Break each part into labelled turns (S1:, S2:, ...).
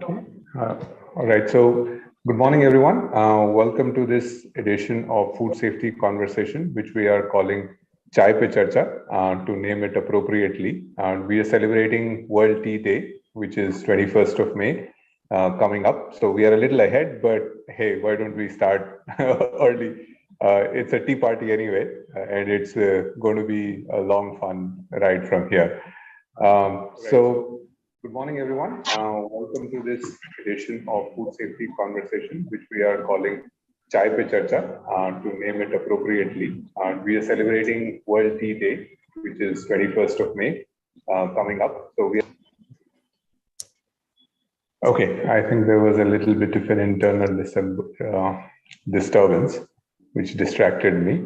S1: Okay. All right. So, good morning, everyone. Welcome to this edition of Food Safety Conversation, which we are calling Chai Pe Charcha, to name it appropriately. We are celebrating World Tea Day, which is 21st of May, coming up. So we are a little ahead, but hey, why don't we start early? It's a tea party anyway, and it's going to be a long, fun ride from here. So, good morning, everyone. Welcome to this edition of Food Safety Conversation, which we are calling Chai Pe Charcha, to name it appropriately. We are celebrating World Tea Day, which is 21st of May, coming up. So we are okay. I think there was a little bit of an internal disturbance, which distracted me.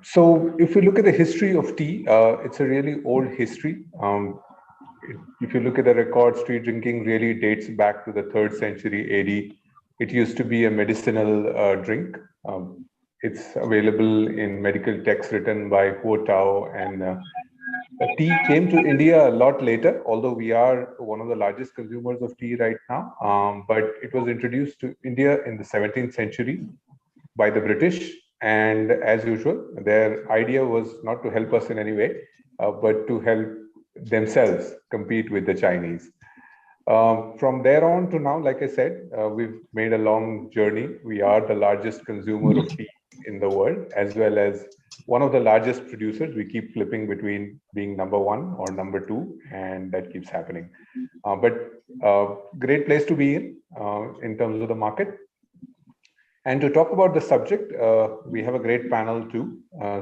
S1: So if we look at the history of tea, it's a really old history. If you look at the records, tea drinking really dates back to the 3rd century AD. It used to be a medicinal drink. It's available in medical texts written by Huo Tao, and tea came to India a lot later, although we are one of the largest consumers of tea right now. But it was introduced to India in the 17th century by the British. And as usual, their idea was not to help us in any way, but to help themselves compete with the Chinese. From there on to now, like I said, we've made a long journey. We are the largest consumer of tea in the world, as well as one of the largest producers. We keep flipping between being number 1 or number 2, and that keeps happening. But great place to be in terms of the market. And to talk about the subject, we have a great panel too.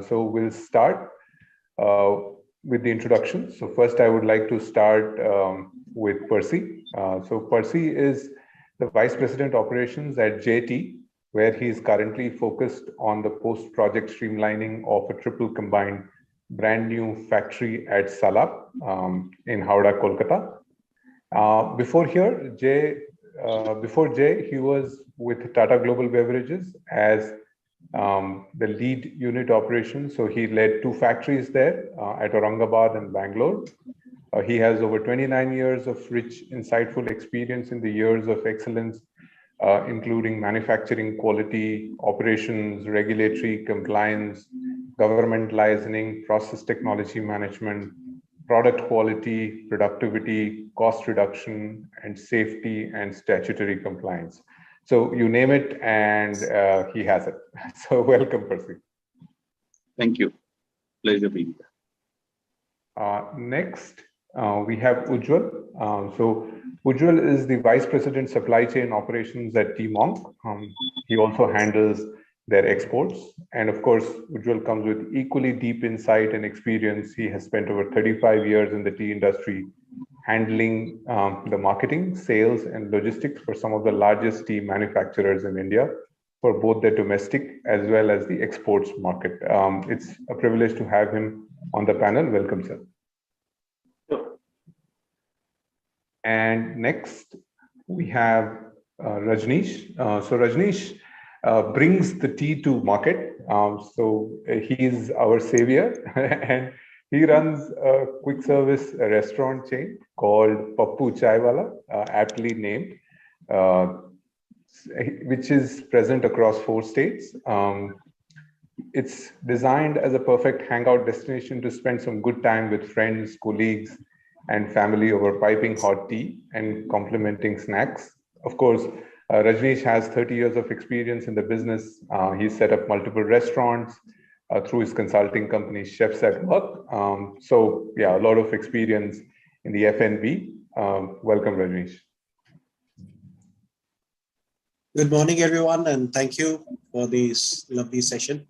S1: So we'll start with the introduction. So first, I would like to start with Percy. So Percy is the Vice President Operations at JT, where he is currently focused on the post-project streamlining of a triple combined brand new factory at Salap in Howrah, Kolkata. Before Jay, he was with Tata Global Beverages as the lead unit operation. So he led 2 factories there at Aurangabad and Bangalore. He has over 29 years of rich, insightful experience in the years of excellence, including manufacturing quality, operations, regulatory compliance, government licensing, process technology management, product quality, productivity, cost reduction, and safety and statutory compliance. So you name it, and he has it. So welcome, Percy.
S2: Thank you. Pleasure being
S1: there. Next, we have UJJAL. So UJJAL is the Vice President Supply Chain Operations at Tea Monk. He also handles their exports. And of course, UJJAL comes with equally deep insight and experience. He has spent over 35 years in the tea industry, handling the marketing, sales, and logistics for some of the largest tea manufacturers in India for both the domestic as well as the exports market. It's a privilege to have him on the panel. Welcome, sir.
S2: Sure.
S1: And next, we have Rajneesh. So Rajneesh brings the tea to market. So he's our savior, and he runs a quick service restaurant chain called Pappu Chaiwallah, aptly named, which is present across 4 states. It's designed as a perfect hangout destination to spend some good time with friends, colleagues, and family over piping hot tea and complimenting snacks. Of course, Rajneesh has 30 years of experience in the business. He's set up multiple restaurants through his consulting company, Chefs at Work. So yeah, a lot of experience in the F&B. Welcome, Rajneesh.
S3: Good morning, everyone, and thank you for this lovely session.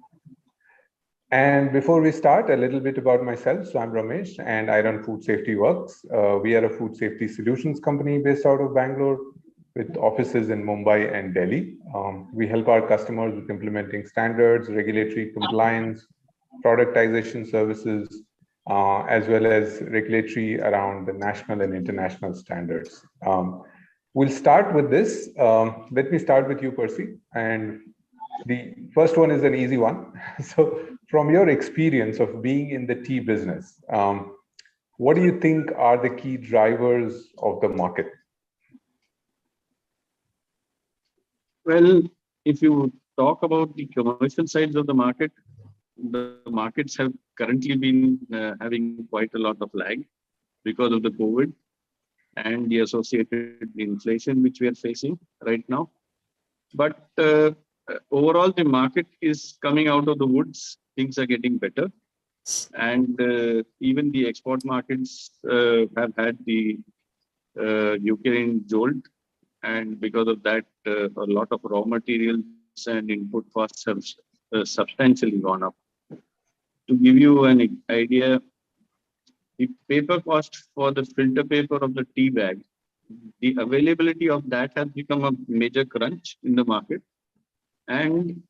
S1: And before we start, a little bit about myself. So I'm Ramesh, and I run Food Safety Works. We are a food safety solutions company based out of Bangalore, with offices in Mumbai and Delhi. We help our customers with implementing standards, regulatory compliance, productization services, as well as regulatory around the national and international standards. We'll start with this. Let me start with you, Percy. And the first one is an easy one. So from your experience of being in the tea business, what do you think are the key drivers of the market?
S2: Well, if you talk about the commercial sides of the markets have currently been having quite a lot of lag because of the COVID and the associated inflation which we are facing right now. But overall, the market is coming out of the woods. Things are getting better. And even the export markets have had the Ukraine jolt. And because of that, a lot of raw materials and input costs have substantially gone up. To give you an idea, the paper cost for the filter paper of the tea bag, the availability of that has become a major crunch in the market. And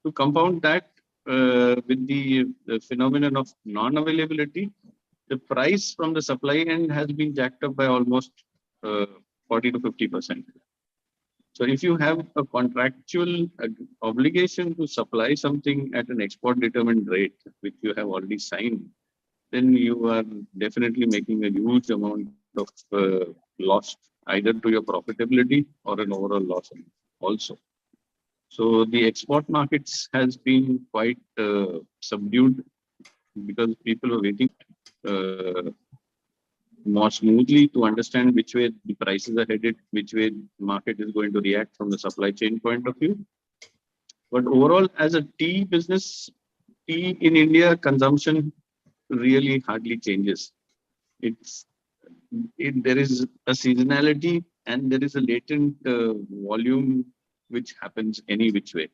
S2: to compound that with the phenomenon of non-availability, the price from the supply end has been jacked up by almost 40 to 50%. So if you have a contractual obligation to supply something at an export determined rate, which you have already signed, then you are definitely making a huge amount of loss, either to your profitability or an overall loss also. So the export markets has been quite subdued because people are waiting more smoothly to understand which way the prices are headed, which way the market is going to react from the supply chain point of view. But overall, as a tea business, tea in India consumption really hardly changes. There is a seasonality and there is a latent volume which happens any which way.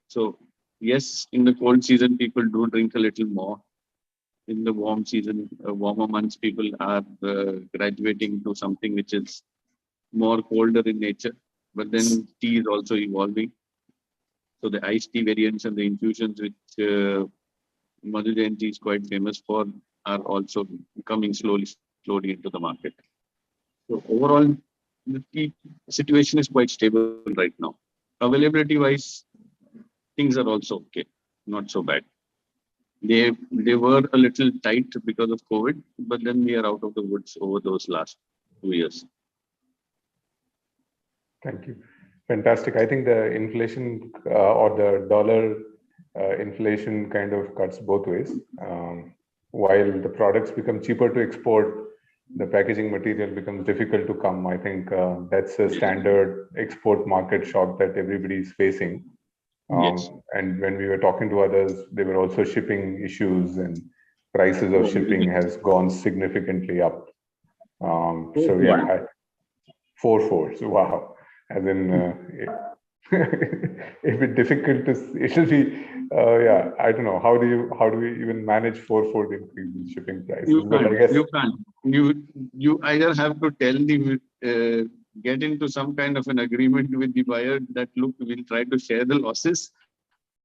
S2: So yes, in the cold season, people do drink a little more. In the warm season, warmer months, people are graduating to something which is more colder in nature. But then tea is also evolving. So the iced tea variants and the infusions which Madhu Jayanti is quite famous for are also coming slowly into the market. So overall, the tea situation is quite stable right now. Availability wise, things are also okay, not so bad. They were a little tight because of COVID, but then we are out of the woods over those last 2 years.
S1: Thank you. Fantastic. I think the inflation or the dollar inflation kind of cuts both ways. While the products become cheaper to export, the packaging material becomes difficult to come. I think that's a standard export market shock that everybody is facing.
S2: Yes.
S1: And when we were talking to others, they were also shipping issues and prices of shipping has gone significantly up. So yeah, 4/4. So wow. As in, it'd be difficult to. It should be. Yeah, I don't know. How do we even manage 4/4 increase in shipping prices?
S2: You
S1: But I guess
S2: you can't. You either have to tell the get into some kind of an agreement with the buyer that look, we'll try to share the losses,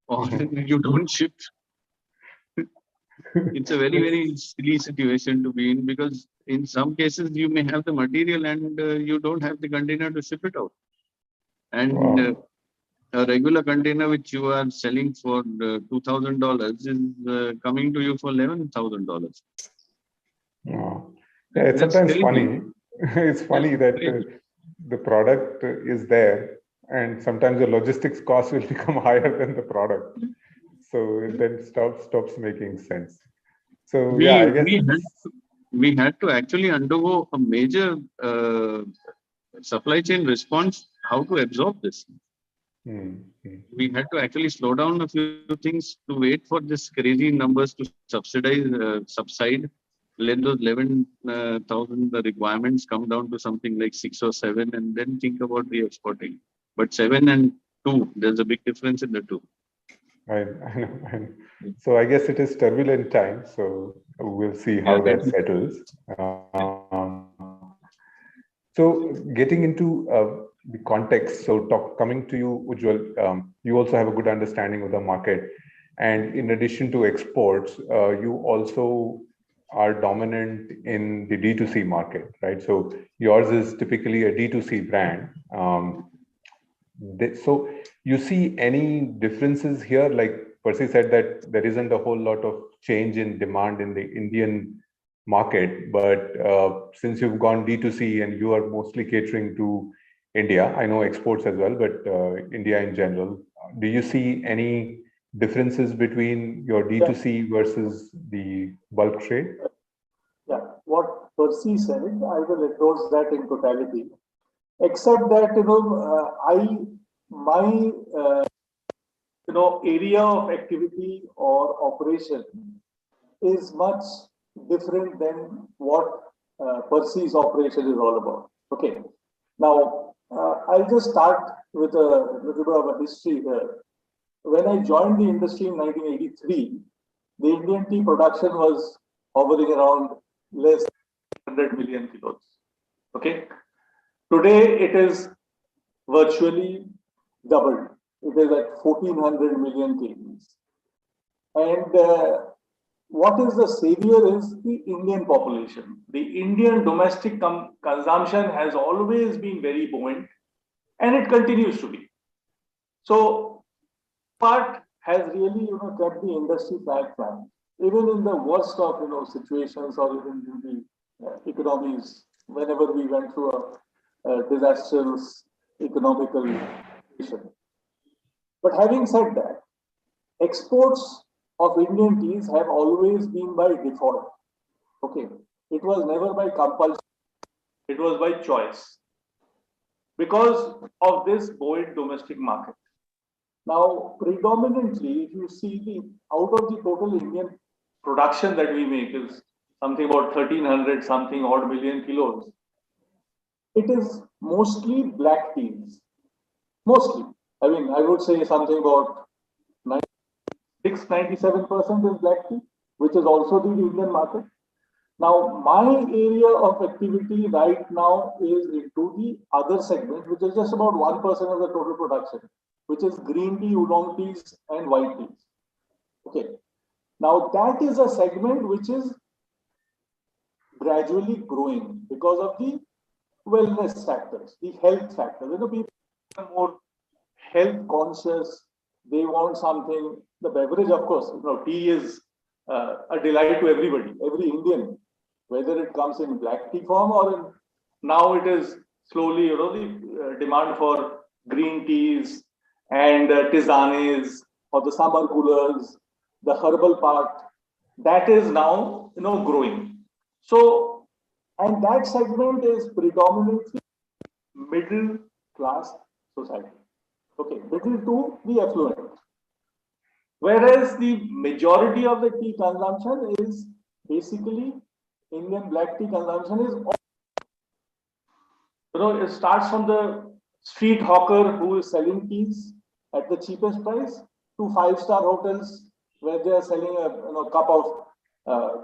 S2: or you don't ship. It's a very silly situation to be in, because in some cases you may have the material and you don't have the container to ship it out. And a regular container which you are selling for $2,000 is coming to you for $11,000.
S1: yeah, it's sometimes funny. It's funny that the product is there, and sometimes the logistics cost will become higher than the product. So it then stops making sense. So yeah, I guess
S2: we had to actually undergo a major supply chain response, how to absorb this. We had to actually slow down a few things to wait for this crazy numbers to subside. Let those 11,000 requirements come down to something like 6 or 7, and then think about re-exporting. But 7 and 2, there's a big difference in the two.
S1: I know. So I guess it is turbulent time. So we'll see how that settles. So getting into the context, so coming to you, Ujjwal, you also have a good understanding of the market. And in addition to exports, you also are dominant in the D2C market, right? So yours is typically a D2C brand. So you see any differences here? Like Percy said that there isn't a whole lot of change in demand in the Indian market, but since you've gone D2C and you are mostly catering to India. I know exports as well, but India in general. Do you see any differences between your D2C versus the bulk trade?
S4: Yeah, what Percy said, I will endorse that in totality. Except that my area of activity or operation is much different than what Percy's operation is all about. Okay. Now, I'll just start with a little bit of a history here. When I joined the industry in 1983, the Indian tea production was hovering around less than 100 million kilos. Okay. Today, it is virtually doubled. It is at 1400 million kgs. And what is the savior is the Indian population. The Indian domestic consumption has always been very buoyant, and it continues to be. So, part has really kept the industry flat. Even in the worst of situations, or even in the economies, whenever we went through a disastrous economical situation. But having said that, exports of Indian teas have always been by default. Okay, it was never by compulsion, it was by choice because of this buoyant domestic market. Now, predominantly, if you see out of the total Indian production that we make is something about 1300 something odd million kilos. It is mostly black teas. Mostly. I mean, I would say something about 96-97% is black tea, which is also the Indian market. Now, my area of activity right now is into the other segment, which is just about 1% of the total production, which is green tea, oolong teas, and white teas. Okay. Now, that is a segment which is gradually growing because of the wellness factors, the health factors. People are more health conscious. They want something. The beverage, of course, tea is a delight to everybody, every Indian, whether it comes in black tea form or now it is slowly, the demand for green teas and tisanes or the summer coolers, the herbal part, that is now, growing. So, and that segment is predominantly middle class society. Okay, middle to the affluent. Whereas the majority of the tea consumption is basically Indian black tea consumption is, it starts from the street hawker who is selling teas at the cheapest price to five-star hotels where they are selling a cup of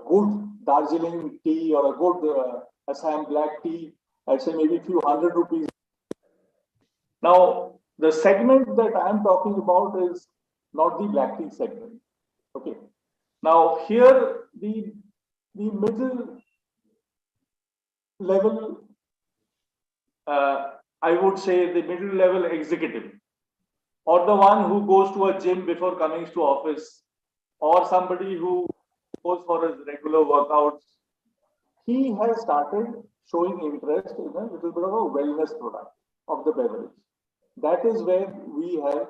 S4: good Darjeeling tea or a good Assam black tea at say maybe few hundred rupees. Now, the segment that I am talking about is not the black tea segment. Okay. Now, here the middle level, I would say the middle level executive, or the one who goes to a gym before coming to office, or somebody who goes for his regular workouts, he has started showing interest in a little bit of a wellness product of the beverage. That is where we have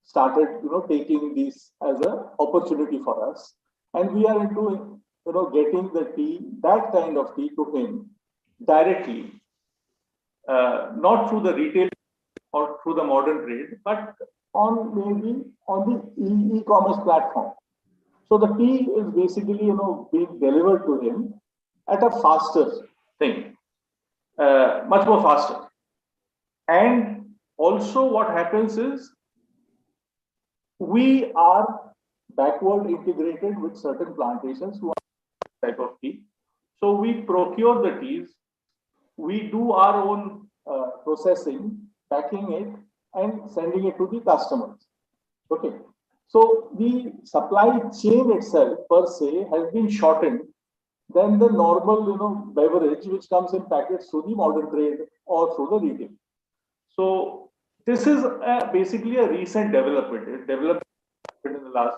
S4: started, taking this as an opportunity for us, and we are into, getting the tea, that kind of tea, to him directly, not through the retail or through the modern trade, but maybe on the e-commerce platform. So the tea is basically, being delivered to him at a faster thing, much more faster. And also what happens is we are backward integrated with certain plantations who are type of tea. So we procure the teas, we do our own processing, packing it and sending it to the customers. Okay. So the supply chain itself per se has been shortened than the normal, beverage which comes in packets through the modern trade or through the retail. So this is basically a recent development. It developed in the last,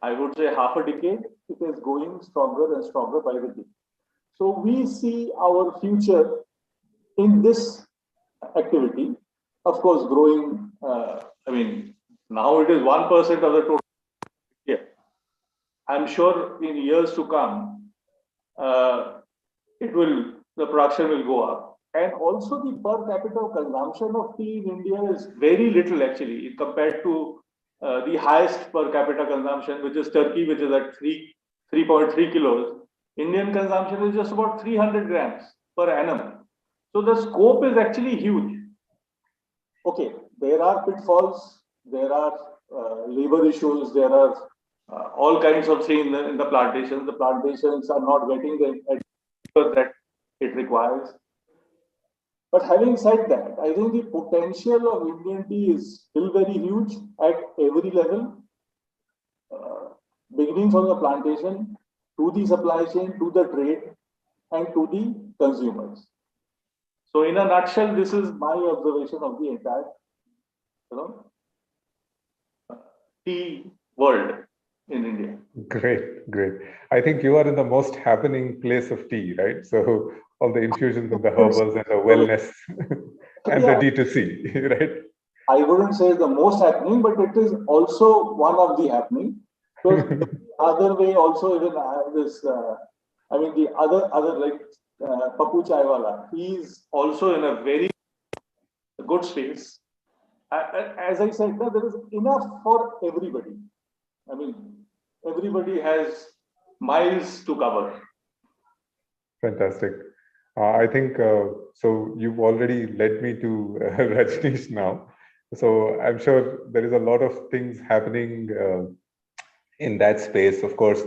S4: I would say, half a decade. It is going stronger and stronger by the day. So we see our future in this activity. Of course, growing, I mean, now it is 1% of the total. Yeah. I'm sure in years to come, the production will go up. And also the per capita consumption of tea in India is very little actually compared to the highest per capita consumption, which is Turkey, which is at 3.3 kilos. Indian consumption is just about 300 grams per annum. So the scope is actually huge. Okay, there are pitfalls, there are labor issues, there are all kinds of things in the plantations. The plantations are not getting the attention that it requires. But having said that, I think the potential of Indian tea is still very huge at every level, beginning from the plantation to the supply chain, to the trade, and to the consumers. So, in a nutshell, this is my observation of the entire, tea world in India.
S1: Great, great. I think you are in the most happening place of tea, right? So all the infusions of the herbals and the wellness and the D2C, right?
S4: I wouldn't say the most happening, but it is also one of the happening. So the other way also, even the other like Pappu Chaiwallah, he is also in a very good space. As I said, there is enough for everybody. I mean, everybody has miles to cover.
S1: Fantastic. I think so. You've already led me to Rajneesh now. So I'm sure there is a lot of things happening in that space. Of course,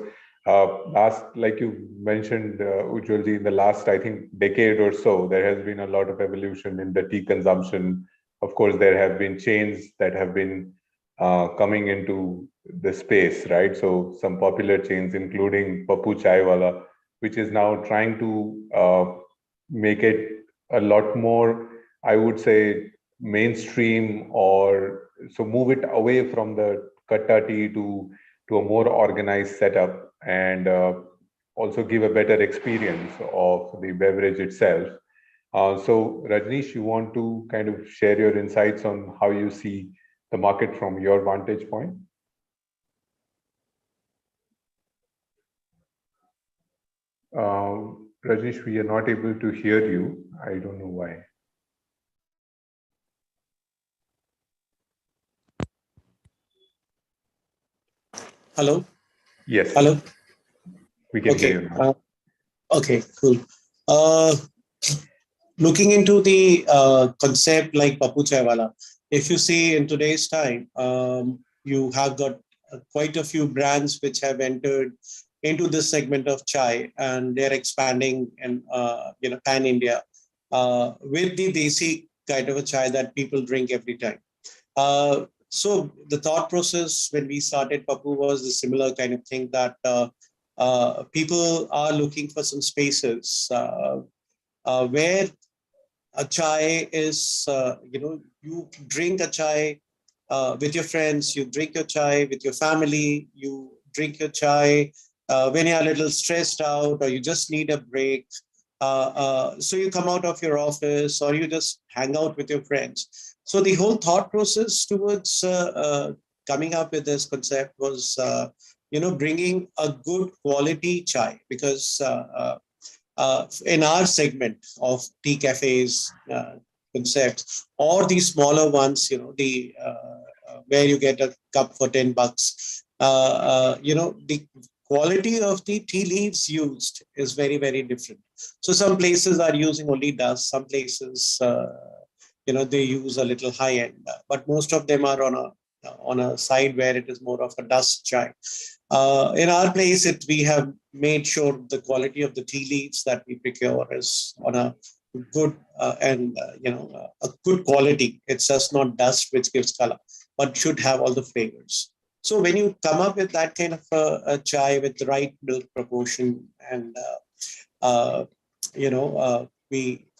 S1: like you mentioned, UJJAL, in the last, I think, decade or so, there has been a lot of evolution in the tea consumption. Of course, there have been chains that have been coming into the space, right? So some popular chains, including Pappu Chaiwallah, which is now trying to make it a lot more, I would say, mainstream, or so move it away from the katta tea to a more organized setup, and also give a better experience of the beverage itself. So Rajneesh, you want to kind of share your insights on how you see the market from your vantage point? Rajneesh, we are not able to hear you. I don't know why.
S3: Hello?
S1: Yes.
S3: Hello?
S1: We can hear you now.
S3: Okay, cool. Looking into the concept like Pappu Chaiwallah, if you see in today's time, you have got quite a few brands which have entered into this segment of chai, and they're expanding and pan India with the desi kind of a chai that people drink every time. So the thought process when we started Pappu was a similar kind of thing, that people are looking for some spaces where a chai is, you drink a chai with your friends, you drink your chai with your family, you drink your chai when you're a little stressed out or you just need a break. So you come out of your office or you just hang out with your friends. So the whole thought process towards coming up with this concept was, bringing a good quality chai, because in our segment of tea cafes concepts, or the smaller ones, where you get a cup for $10, the quality of the tea leaves used is very, very different. So some places are using only dust, some places, they use a little high end, but most of them are on a side where it is more of a dust chai. In our place, we have made sure the quality of the tea leaves that we procure is on a good a good quality. It's just not dust which gives color, but should have all the flavors. So when you come up with that kind of a chai with the right milk proportion, and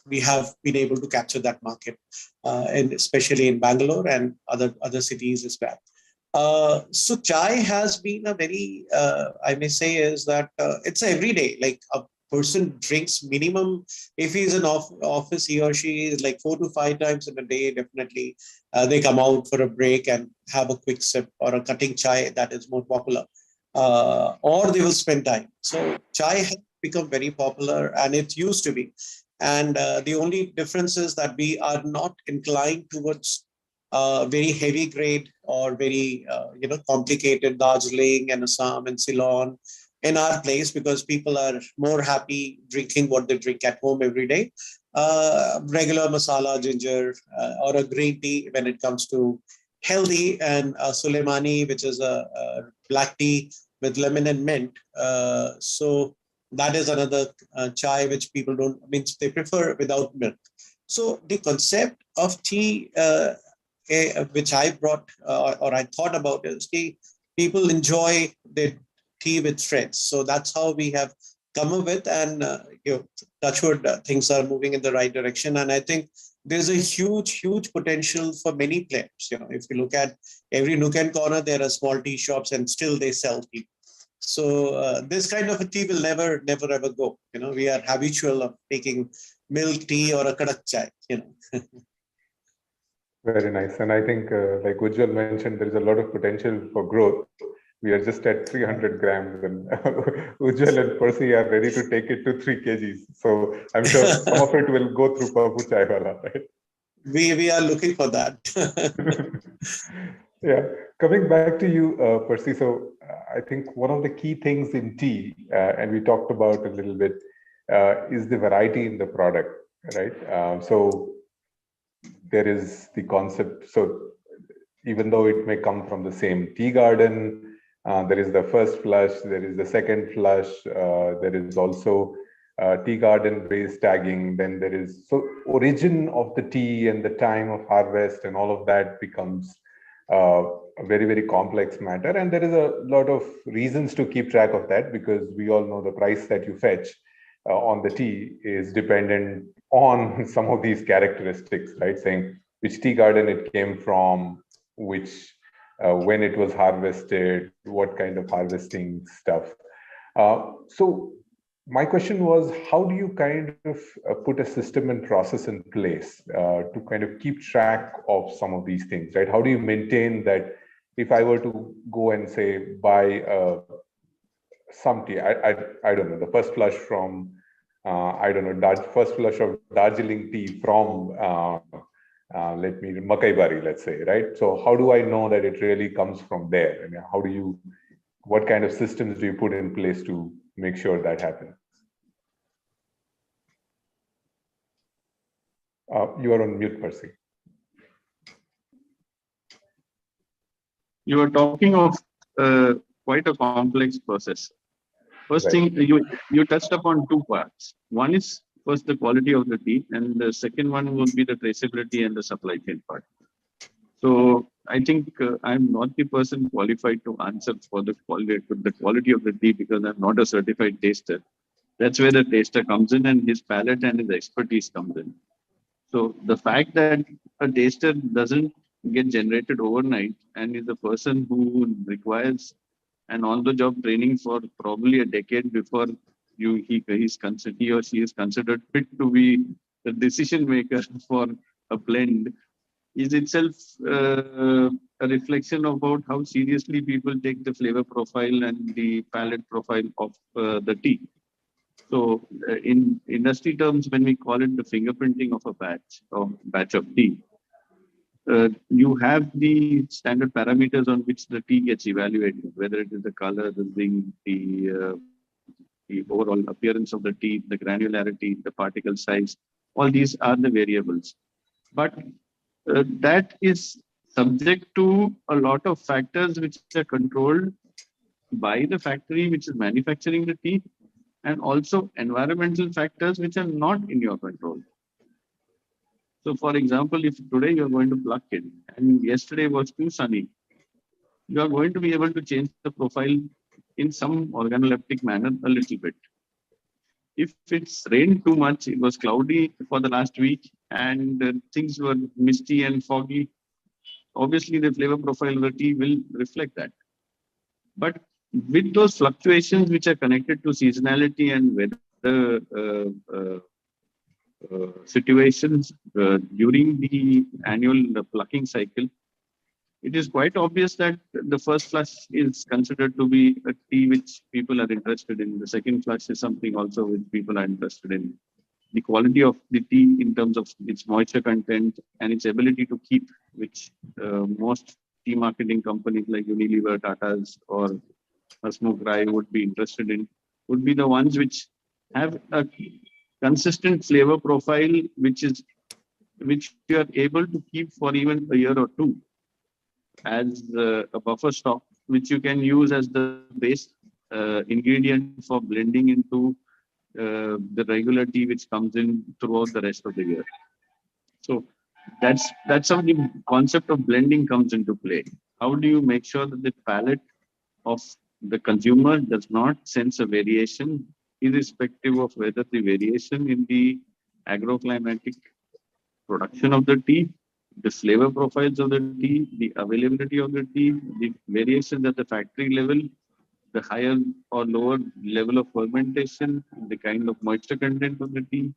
S3: we have been able to capture that market, and especially in Bangalore and other cities as well. So chai has been a very, I may say, is that it's every day, like person drinks minimum, if he's in office, he or she is like 4 to 5 times in a day, definitely. They come out for a break and have a quick sip or a cutting chai that is more popular. Or they will spend time. So chai has become very popular, and it used to be. And the only difference is that we are not inclined towards very heavy grade or very complicated Darjeeling and Assam and Ceylon in our place, because people are more happy drinking what they drink at home every day. Regular masala, ginger, or a green tea when it comes to healthy, and Suleimani, which is a black tea with lemon and mint. So that is another chai which people don't, means they prefer without milk. So the concept of tea, which I brought or I thought about, is people enjoy the tea with friends. So that's how we have come up with, and touchwood, things are moving in the right direction. And I think there's a huge potential for many players. If you look at every nook and corner, there are small tea shops, and still they sell tea. So this kind of a tea will never ever go. We are habitual of taking milk tea or a kadak chai.
S1: Very nice. And I think, like Ujjwal mentioned, there is a lot of potential for growth. We are just at 300 grams, and Ujjwal and Percy are ready to take it to 3 kgs. So I'm sure some of it will go through Pappu Chaiwallah, right?
S3: We are looking for that.
S1: Yeah. Coming back to you, Percy. So I think one of the key things in tea, and we talked about a little bit, is the variety in the product, right? So there is the concept. So even though it may come from the same tea garden, there is the first flush, there is the second flush, there is also tea garden based tagging. Then there is, so origin of the tea and the time of harvest and all of that becomes a very complex matter. And there is a lot of reasons to keep track of that, because we all know the price that you fetch on the tea is dependent on some of these characteristics, right? Saying which tea garden it came from, which when it was harvested, what kind of harvesting stuff. So my question was, how do you kind of put a system and process in place to kind of keep track of some of these things, right? How do you maintain that? If I were to go and say buy some tea, I don't know, the first flush from I don't know, first flush of Darjeeling tea from Makai Bari, let's say, right? So how do I know that it really comes from there? And what kind of systems do you put in place to make sure that happens? You are on mute, Percy.
S2: You are talking of quite a complex process. First thing, you touched upon 2 parts. One is first the quality of the tea, and the second one would be the traceability and the supply chain part. So I think I'm not the person qualified to answer for the quality of the tea, because I'm not a certified taster. That's where the taster comes in, and his palate and his expertise comes in. So the fact that a taster doesn't get generated overnight and is a person who requires an on-the-job training for probably a decade before he or she is considered fit to be the decision maker for a blend, is itself a reflection about how seriously people take the flavor profile and the palate profile of the tea. So in industry terms, when we call it the fingerprinting of a batch of tea, you have the standard parameters on which the tea gets evaluated, whether it is the color, the zinc, the overall appearance of the tea, the granularity, the particle size. All these are the variables. But that is subject to a lot of factors which are controlled by the factory which is manufacturing the tea, and also environmental factors which are not in your control. So for example, if today you're going to pluck it and yesterday was too sunny, you are going to be able to change the profile in some organoleptic manner a little bit. If it's rained too much, it was cloudy for the last week and things were misty and foggy, obviously the flavor profile of the tea will reflect that. But with those fluctuations which are connected to seasonality and weather situations during the annual plucking cycle, it is quite obvious that the first flush is considered to be a tea which people are interested in. The second flush is something also which people are interested in. The quality of the tea in terms of its moisture content and its ability to keep, which most tea marketing companies like Unilever, Tata's, or Smoke-Rai would be interested in, would be the ones which have a consistent flavor profile, which you are able to keep for even a year or two as a buffer stock, which you can use as the base ingredient for blending into the regular tea which comes in throughout the rest of the year. So that's how the concept of blending comes into play. How do you make sure that the palate of the consumer does not sense a variation, irrespective of whether the variation in the agroclimatic production of the tea, the flavor profiles of the tea, the availability of the tea, the variations at the factory level, the higher or lower level of fermentation, the kind of moisture content of the tea,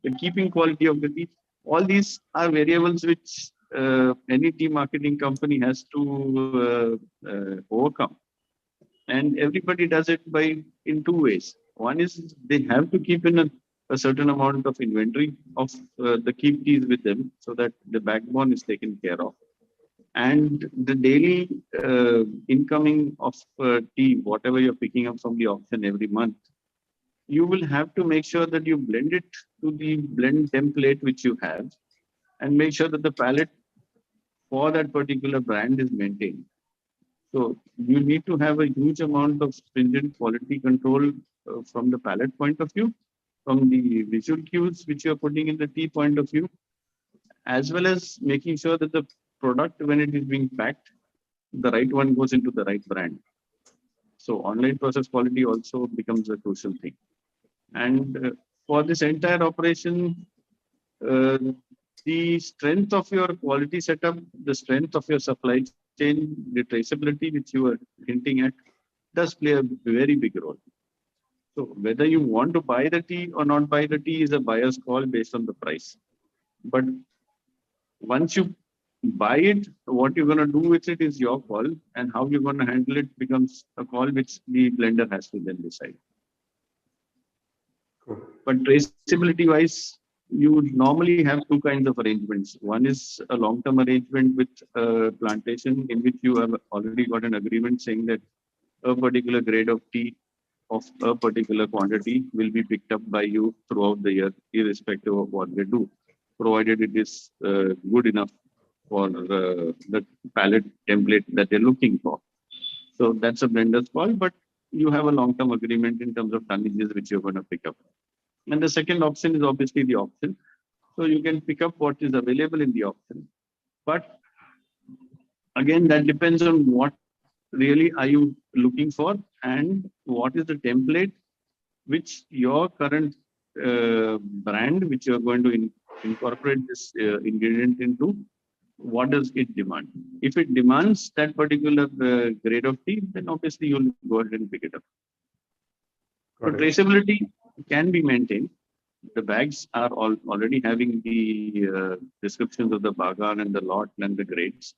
S2: the keeping quality of the tea. All these are variables which any tea marketing company has to overcome. And everybody does it in two ways. One is they have to keep in a certain amount of inventory of the keep teas with them so that the backbone is taken care of. And the daily incoming of tea, whatever you're picking up from the auction every month, you will have to make sure that you blend it to the blend template which you have and make sure that the palette for that particular brand is maintained. So you need to have a huge amount of stringent quality control from the palette point of view, from the visual cues which you're putting in the tea point of view, as well as making sure that the product, when it is being packed, the right one goes into the right brand. So online process quality also becomes a crucial thing. And for this entire operation, the strength of your quality setup, the strength of your supply chain, the traceability which you are hinting at, does play a very big role. So whether you want to buy the tea or not buy the tea is a buyer's call based on the price. But once you buy it, what you're going to do with it is your call, and how you're going to handle it becomes a call which the blender has to then decide.
S1: Cool.
S2: But traceability wise, you would normally have two kinds of arrangements. One is a long-term arrangement with a plantation in which you have already got an agreement saying that a particular grade of tea of a particular quantity will be picked up by you throughout the year, irrespective of what they do, provided it is good enough for the palette template that they're looking for. So that's a blender's call, but you have a long-term agreement in terms of tonnages which you're going to pick up. And the second option is obviously the option. So you can pick up what is available in the option. But again, that depends on what really are you looking for and what is the template which your current brand, which you're going to incorporate this ingredient into, what does it demand? If it demands that particular grade of tea, then obviously you'll go ahead and pick it up. So traceability can be maintained. The bags are already having the descriptions of the bagan and the lot and the grades.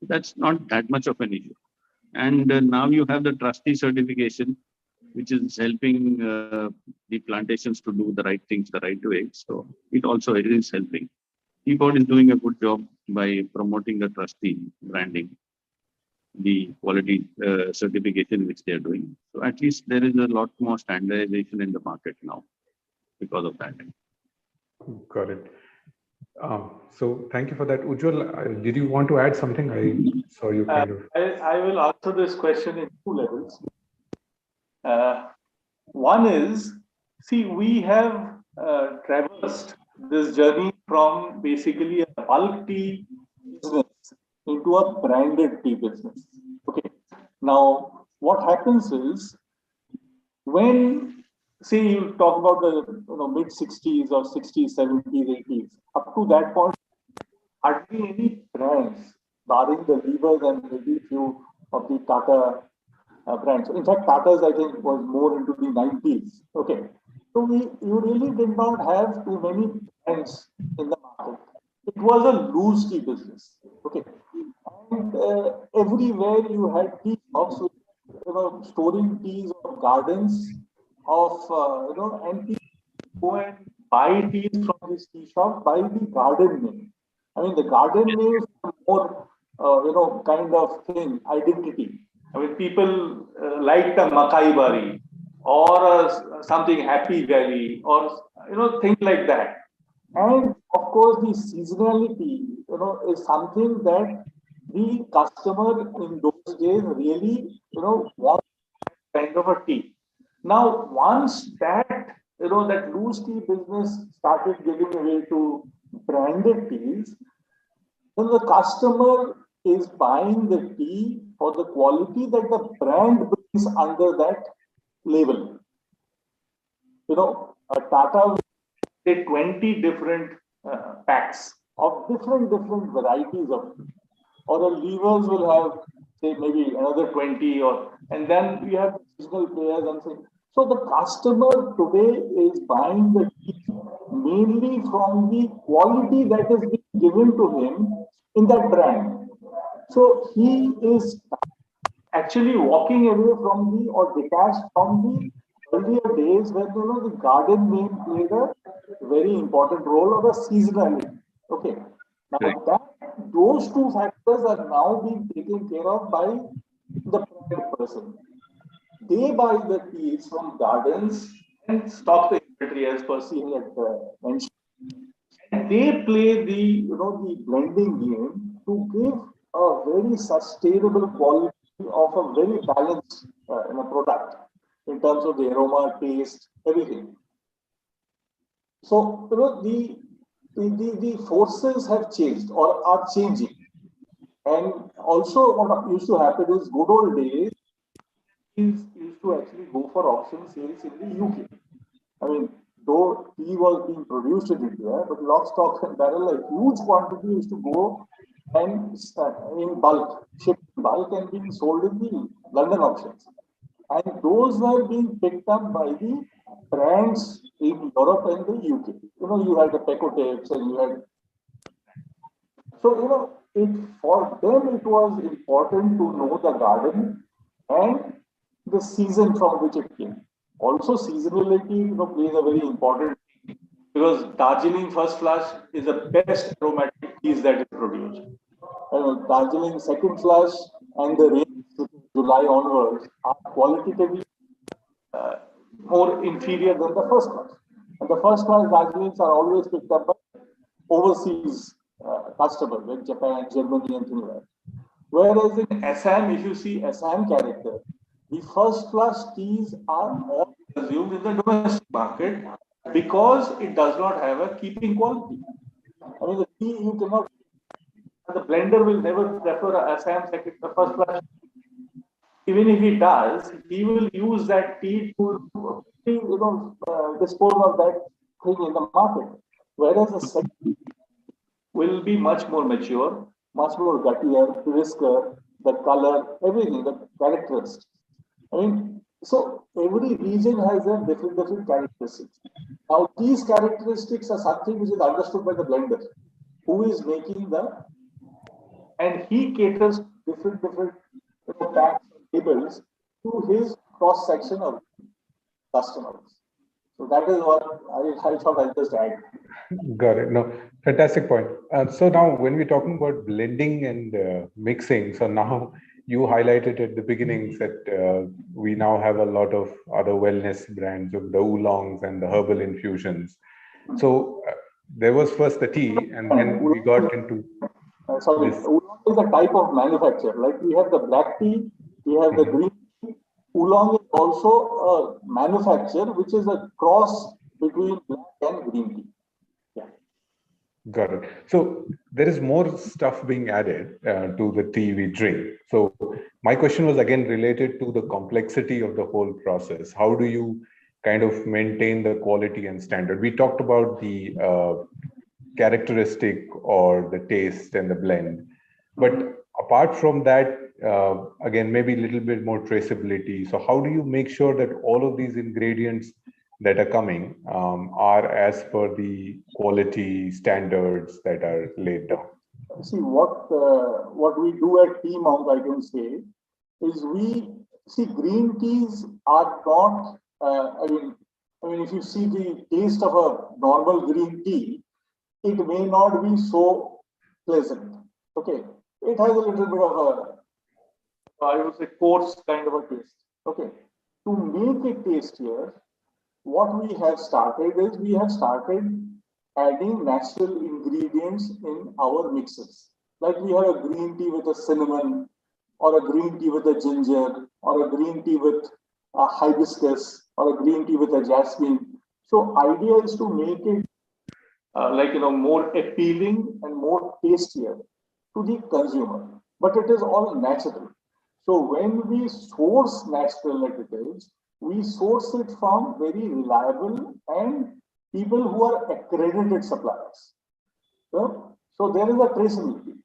S2: That's not that much of an issue. And now you have the trustee certification, which is helping the plantations to do the right things the right way. So it also is helping. Teapot is doing a good job by promoting the trustee branding, the quality certification which they are doing. So at least there is a lot more standardization in the market now because of that.
S1: Got it. So thank you for that. Ujjwal, did you want to add something? I saw you kind of.
S4: I will answer this question in two levels. One is, see, we have traversed this journey from basically a bulk tea business into a branded tea business. Okay. Now, what happens is when, say, you talk about the mid 60s or 60s, 70s, 80s, up to that point, hardly any brands, barring the levers and maybe few of the Tata brands. In fact, Tata's, I think, was more into the 90s. Okay. So you really did not have too many brands in the market. It was a loose tea business. Okay. And everywhere you had tea shops, with, storing teas or gardens of, and people go and buy teas from this tea shop by the garden name. I mean, the garden names are more, kind of thing, identity. I mean, people like the Makai Bari or something Happy Valley or, things like that. And of course, the seasonality, is something that the customer in those days really, wants kind of a tea. Now, once that, that loose tea business started giving away to branded teas, then the customer is buying the tea for the quality that the brand brings under that label. A Tata will say 20 different packs of different varieties of tea. Or the levers will have, say, maybe another 20, and then we have seasonal players and so. So the customer today is buying the tea mainly from the quality that is being given to him in that brand. So he is actually walking away from the or detached from the earlier days when the garden name played a very important role of a seasonality. Okay. Now those two factors are now being taken care of by the private person. They buy the teas from gardens and stock the inventory as Percy had mentioned. And they play the the blending game to give a very sustainable quality of a very balanced product in terms of the aroma, taste, everything. So the forces have changed or are changing. And also what used to happen is good old days used to actually go for auction sales in the UK. I mean, though tea was being produced in India, but lock, stock and barrel, a huge quantity used to go and in bulk, shipped in bulk and being sold in the London auctions. And those were being picked up by the brands in Europe and the UK. You had the Peco tapes and you had. So, for them it was important to know the garden and the season from which it came. Also, seasonality, plays a very important thing because Darjeeling First Flush is the best aromatic teas that is produced. Darjeeling Second Flush and the range July onwards are qualitatively more inferior than the first class. And the first class Darjeelings are always picked up by overseas customers like Japan, Germany, and things like that. Whereas in Assam, if you see Assam character, the first class teas are all consumed in the domestic market because it does not have a keeping quality. I mean, the tea you cannot. The blender will never prefer a Assam second, the first class. Even if he does, he will use that tea to dispose of that thing in the market. Whereas the second will be much more mature, much more guttier, risker, the color, everything, the characteristics. I mean, so every region has a different characteristics. Now, these characteristics are something which is understood by the blender, who is making and he caters different packs and labels to his cross section of customers. So that is what I thought I'll just add.
S1: Got it. No, fantastic point. So now when we're talking about blending and mixing, so now you highlighted at the beginnings that we now have a lot of other wellness brands of the oolongs and the herbal infusions. So there was first the tea, and then we got into.
S4: Sorry, oolong is a type of manufacture. Like we have the black tea, we have the green tea. Oolong is also a manufacture, which is a cross between black and green tea. Yeah.
S1: Got it. So there is more stuff being added to the tea we drink. So my question was again related to the complexity of the whole process. How do you kind of maintain the quality and standard? We talked about the characteristic or the taste and the blend, but apart from that, again, maybe a little bit more traceability. So how do you make sure that all of these ingredients that are coming are as per the quality standards that are laid down?
S4: See, what we do at Tea Monk, I can say, is we see green teas are not. If you see the taste of a normal green tea, it may not be so pleasant. Okay, it has a little bit of a, I would say, coarse kind of a taste. Okay, to make it tastier, what we have started is we have started adding natural ingredients in our mixes. Like we have a green tea with a cinnamon, or a green tea with a ginger, or a green tea with a hibiscus, or a green tea with a jasmine. So idea is to make it more appealing and more tastier to the consumer. But it is all natural. So when we source natural additives, we source it from very reliable and people who are accredited suppliers. So there is a traceability.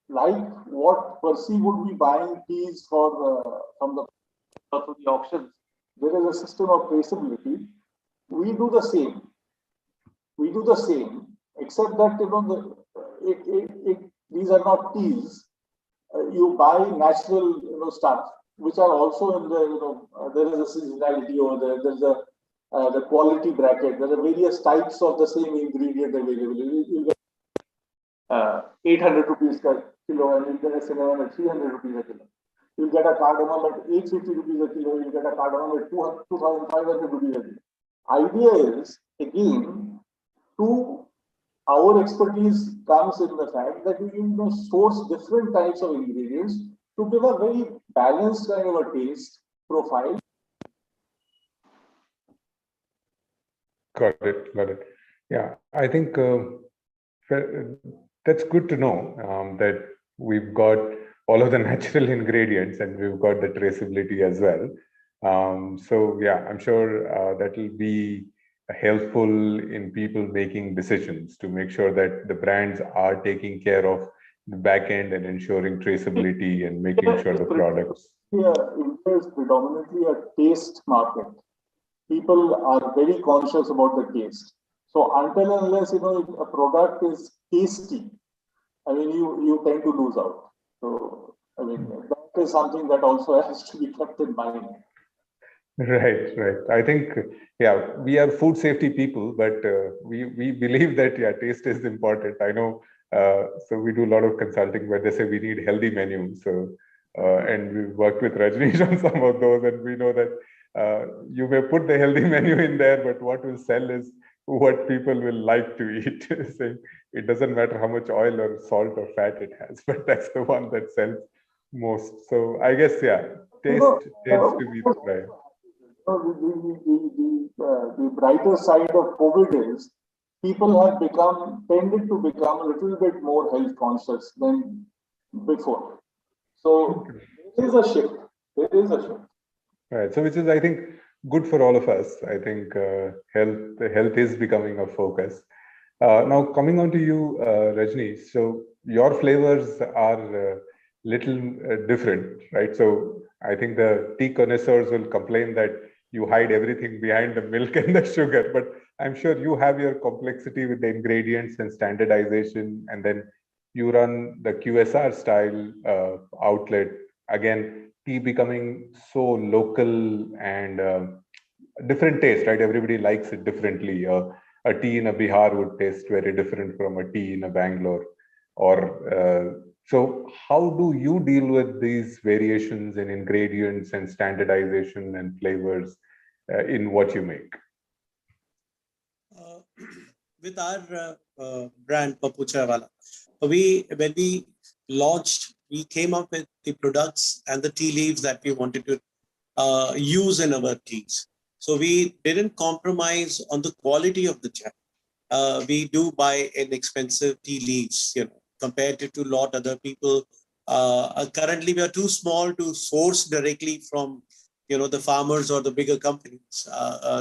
S4: Like what Percy would be buying teas for from the auctions, there is a system of traceability. We do the same. Except that these are not teas. You buy natural stuff, which are also in the there is a seasonality over there. There's a the quality bracket. There are various types of the same ingredient available. You get 800 rupees per kilo, and you get a cinnamon at 300 rupees a kilo. You get a cardamom at 850 rupees a kilo. You get a cardamom at 2,500 rupees a kilo. Idea is again to our expertise comes in the fact that we can source different types of ingredients to give a very balanced kind of a taste profile.
S1: Got it. Yeah, I think that's good to know that we've got all of the natural ingredients and we've got the traceability as well. So yeah, I'm sure that will be helpful in people making decisions to make sure that the brands are taking care of the back end and ensuring traceability and making sure the products.
S4: Yeah, India is predominantly a taste market. People are very conscious about the taste. So until and unless if a product is tasty, you tend to lose out. So that is something that also has to be kept in mind.
S1: Right. I think, yeah, we are food safety people, but we believe that, yeah, taste is important. I know, so we do a lot of consulting where they say we need healthy menus. So, and we've worked with Rajneesh on some of those, and we know that you may put the healthy menu in there, but what will sell is what people will like to eat. Saying it doesn't matter how much oil or salt or fat it has, but that's the one that sells most. So I guess, yeah, taste tends to be the drive.
S4: The brighter side of COVID is people have tended to become a little bit more health conscious than before. So there is a shift. Right.
S1: So which is, I think, good for all of us. I think health is becoming a focus. Now coming on to you, Rajneesh. So your flavors are little different, right? So I think the tea connoisseurs will complain that you hide everything behind the milk and the sugar, but I'm sure you have your complexity with the ingredients and standardization, and then you run the QSR style outlet. Again, tea becoming so local and different taste, right? Everybody likes it differently. A tea in a Bihar would taste very different from a tea in a Bangalore. So how do you deal with these variations in ingredients and standardization and flavors in what you make?
S3: With our brand Pappu Chaiwallah, when we launched, we came up with the products and the tea leaves that we wanted to use in our teas. So we didn't compromise on the quality of the chai. We do buy inexpensive tea leaves, compared to a lot other people. Currently, we are too small to source directly from, the farmers or the bigger companies.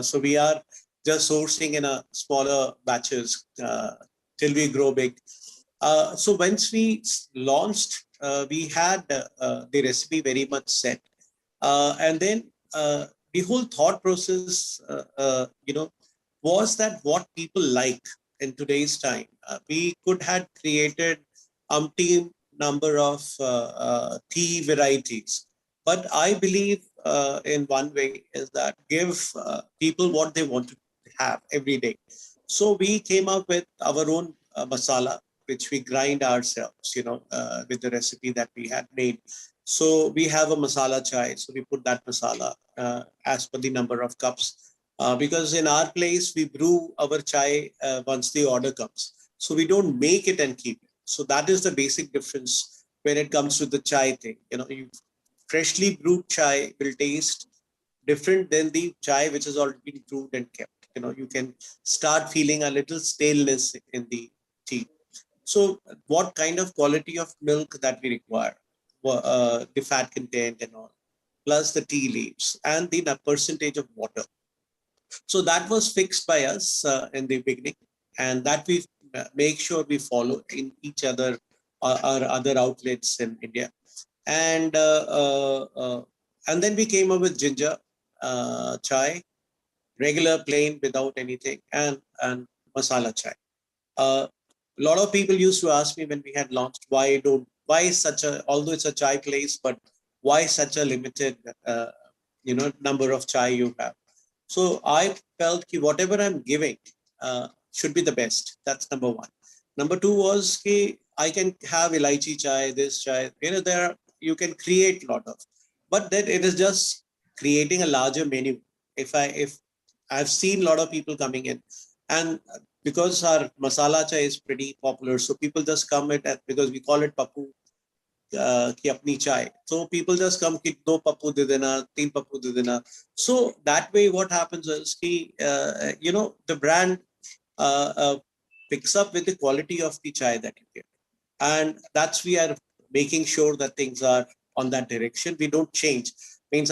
S3: So we are just sourcing in a smaller batches till we grow big. So once we launched, we had the recipe very much set. And then the whole thought process, was that what people like in today's time. We could have created umpteen number of tea varieties, but I believe in one way is that give people what they want to have every day. So we came up with our own masala, which we grind ourselves, with the recipe that we had made. So we have a masala chai. So we put that masala as per the number of cups. Because in our place, we brew our chai once the order comes. So we don't make it and keep it. So that is the basic difference when it comes to the chai thing. You freshly brewed chai will taste different than the chai which has already been brewed and kept. You can start feeling a little staleness in the tea. So what kind of quality of milk that we require, the fat content and all, plus the tea leaves and the percentage of water. So that was fixed by us in the beginning, and that we make sure we follow in each other or other outlets in India. And then we came up with ginger chai, regular plain without anything, and masala chai. A lot of people used to ask me when we had launched, why such a, although it's a chai place, but why such a limited number of chai you have? So I felt that whatever I'm giving should be the best. That's number one. Number two was I can have elaichi chai, this chai. You can create a lot of, but then it is just creating a larger menu. If I've seen a lot of people coming in, and because our masala chai is pretty popular, so people just come because we call it Pappu ki apni chai. So people just come ki 2 pappu de dena, 3 pappu de dena. So that way what happens is the brand picks up with the quality of the chai that you get. And that's we are making sure that things are on that direction. We don't change. Means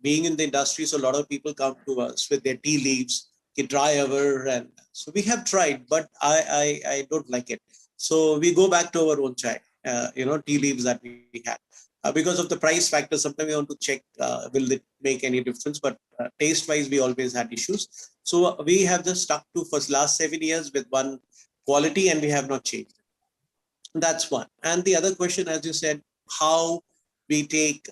S3: being in the industry, so a lot of people come to us with their tea leaves, try over, and so we have tried, but I don't like it. So we go back to our own chai. Tea leaves that we had. Because of the price factor, sometimes we want to check, will it make any difference? But taste-wise, we always had issues. So we have just stuck to for last 7 years with one quality, and we have not changed. That's one. And the other question, as you said, how we take,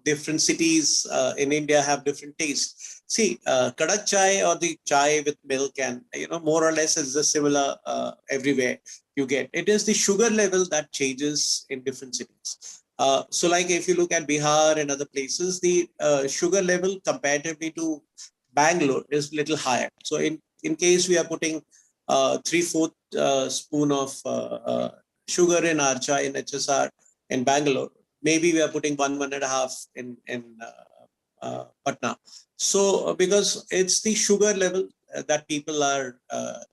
S3: different cities in India have different tastes. See, kadak chai or the chai with milk and, more or less is the similar everywhere you get. It is the sugar level that changes in different cities. So like if you look at Bihar and other places, the sugar level comparatively to Bangalore is little higher. So in case we are putting 3/4 spoon of sugar in our chai in HSR in Bangalore, maybe we are putting 1.5 in Patna. So because it's the sugar level that people are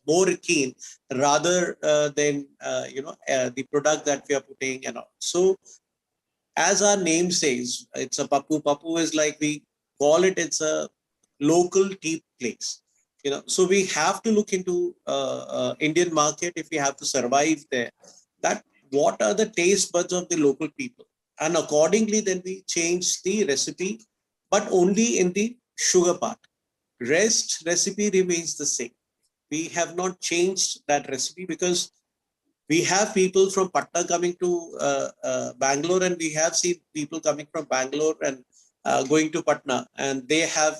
S3: more keen rather than the product that we are putting and all. So as our name says, it's a Pappu. Pappu is like we call it. It's a local tea place. So we have to look into Indian market if we have to survive there. That what are the taste buds of the local people, and accordingly then we change the recipe, but only in the sugar part. Rest recipe remains the same. We have not changed that recipe because we have people from Patna coming to Bangalore, and we have seen people coming from Bangalore and going to Patna, and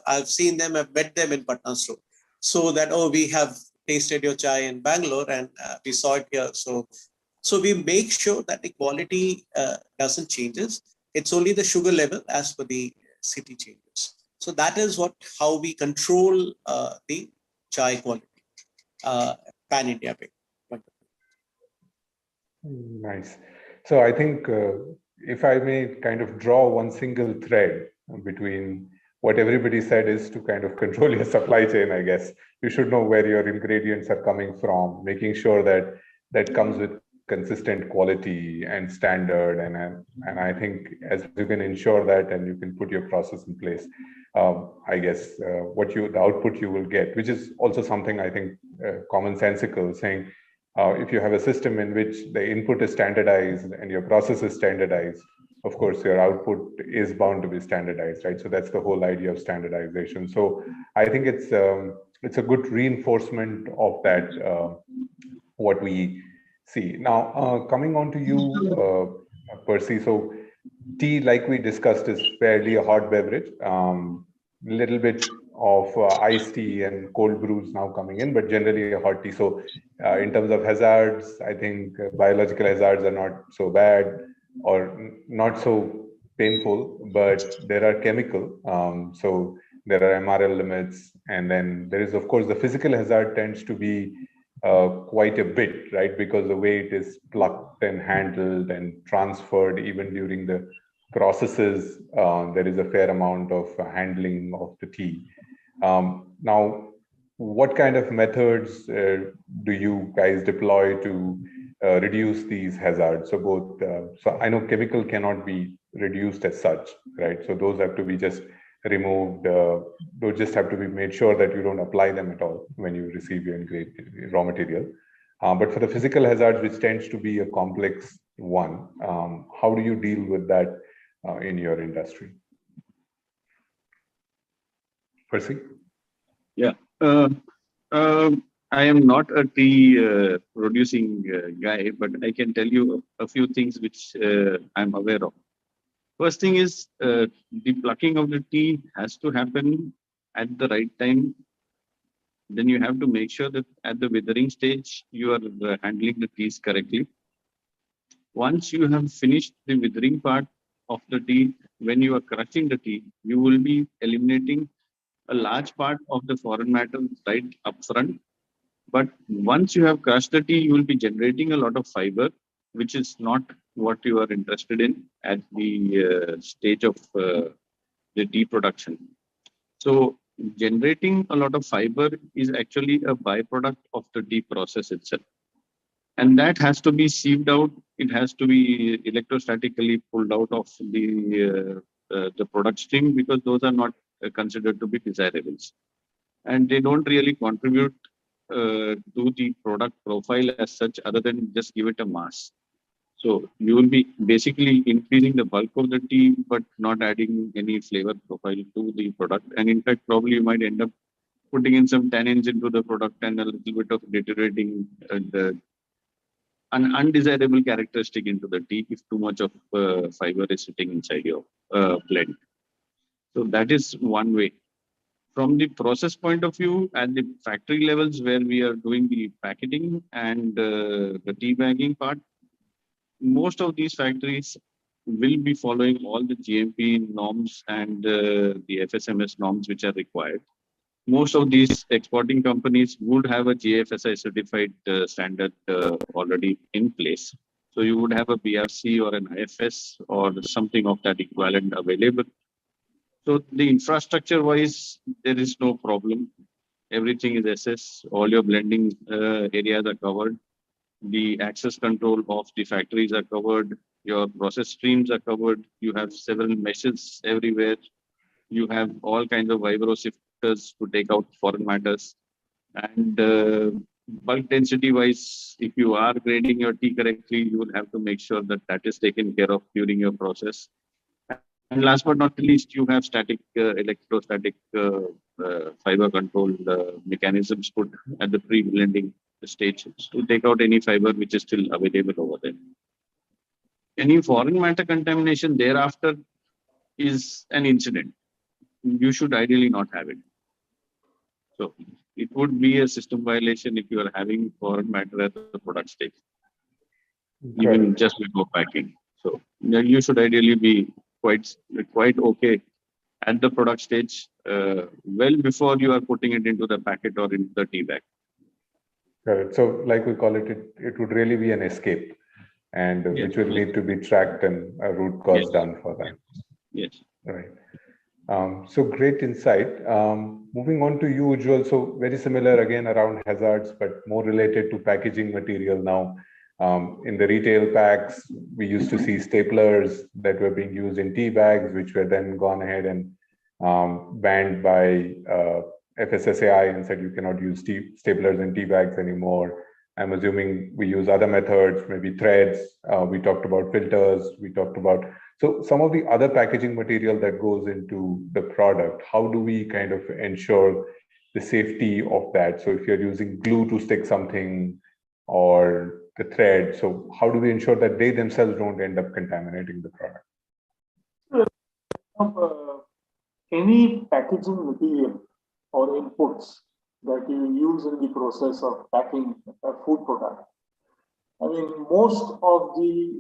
S3: I've seen them, I've met them in Patna store. So that, we have tasted your chai in Bangalore and we saw it here. So we make sure that the quality doesn't changes. It's only the sugar level as per the city changes. So that is how we control the chai quality, pan-India.
S1: Nice. So I think if I may kind of draw one single thread between what everybody said is to kind of control your supply chain, I guess. You should know where your ingredients are coming from, making sure that that comes with consistent quality and standard. And I think as you can ensure that and you can put your process in place, I guess the output you will get, which is also something I think commonsensical, saying if you have a system in which the input is standardized and your process is standardized, of course, your output is bound to be standardized, right? So that's the whole idea of standardization. So I think it's a good reinforcement of that, what we see. Now, coming on to you, Percy. So tea, like we discussed, is fairly a hot beverage. Little bit of iced tea and cold brews now coming in, but generally a hot tea. So in terms of hazards, I think biological hazards are not so bad or not so painful, but there are chemical. So there are MRL limits. And then there is, of course, the physical hazard tends to be quite a bit, right? Because the way it is plucked and handled and transferred, even during the processes, there is a fair amount of handling of the tea. Now, what kind of methods do you guys deploy to reduce these hazards? So both, so I know chemical cannot be reduced as such, right? So those have to be just removed. Those just have to be made sure that you don't apply them at all when you receive your raw material. But for the physical hazards, which tends to be a complex one, how do you deal with that in your industry? Percy? Yeah.
S2: I am not a tea producing guy, but I can tell you a few things which I'm aware of. First thing is the plucking of the tea has to happen at the right time. Then you have to make sure that at the withering stage, you are handling the teas correctly. Once you have finished the withering part of the tea, when you are crushing the tea, you will be eliminating a large part of the foreign matter right up front. But once you have crushed the tea, you will be generating a lot of fiber, which is not what you are interested in at the stage of the tea production. So generating a lot of fiber is actually a byproduct of the tea process itself. And that has to be sieved out. It has to be electrostatically pulled out of the product stream, because those are not considered to be desirables. And they don't really contribute to the product profile as such, other than just give it a mass. So you will be basically increasing the bulk of the tea, but not adding any flavor profile to the product. And in fact, probably you might end up putting in some tannins into the product and a little bit of deteriorating an undesirable characteristic into the tea if too much of fiber is sitting inside your blend. So that is one way. From the process point of view, at the factory levels where we are doing the packaging and the tea bagging part, most of these factories will be following all the GMP norms and the FSMS norms which are required. Most of these exporting companies would have a GFSI certified standard already in place. So you would have a BRC or an IFS or something of that equivalent available. So the infrastructure wise, there is no problem. Everything is SS. All your blending areas are covered. The access control of the factories are covered. Your process streams are covered. You have several meshes everywhere. You have all kinds of vibrosifters to take out foreign matters. And bulk density wise, if you are grading your tea correctly, you will have to make sure that that is taken care of during your process. And last but not least, you have static, electrostatic fiber control mechanisms put at the pre-blending stage to take out any fiber which is still available over there. Any foreign matter contamination thereafter is an incident. You should ideally not have it. So it would be a system violation if you are having foreign matter at the product stage, even just before packing. So you should ideally be quite okay at the product stage, well before you are putting it into the packet or into the tea bag.
S1: Correct. So like we call it, it would really be an escape, and yes, which will need to be tracked and a root cause done for that.
S2: Yes.
S1: Right. So great insight. Moving on to you, UJJAL. So very similar again around hazards, but more related to packaging material now. In the retail packs, we used to see staplers that were being used in tea bags, which were then gone ahead and banned by FSSAI and said you cannot use staplers in tea bags anymore. I'm assuming we use other methods, maybe threads. We talked about filters. We talked about, So some of the other packaging material that goes into the product, how do we kind of ensure the safety of that? So if you're using glue to stick something or the thread, so how do we ensure that they themselves don't end up contaminating the product?
S4: Any packaging material or inputs that you use in the process of packing a food product. I mean, most of the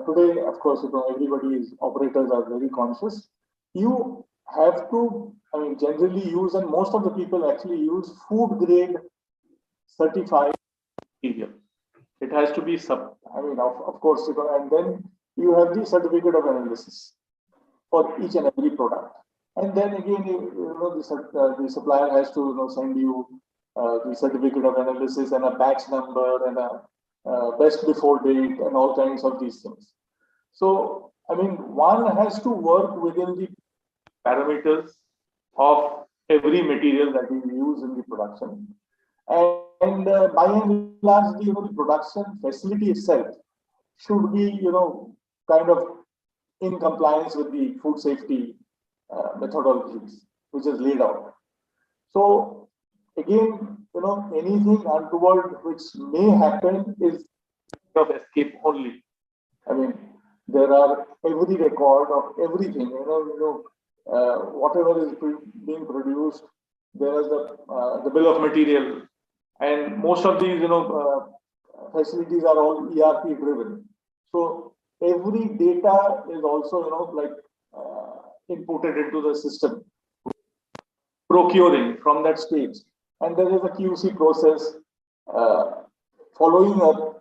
S4: today, of course, operators are very conscious. You have to, I mean, generally use, and most of the people actually use food grade certified material. It has to be of course, and then you have the certificate of analysis for each and every product. And then again, the supplier has to send you the certificate of analysis and a batch number and a best before date and all kinds of these things. So, I mean, one has to work within the parameters of every material that you use in the production. And by and large, the production facility itself should be, kind of in compliance with the food safety methodologies, which is laid out. So again, anything untoward which may happen is of escape only. I mean, there are every record of everything. Whatever is being produced, there is the bill of material, and most of these facilities are all ERP driven. So every data is also inputted into the system, procuring from that stage. And there is a QC process following up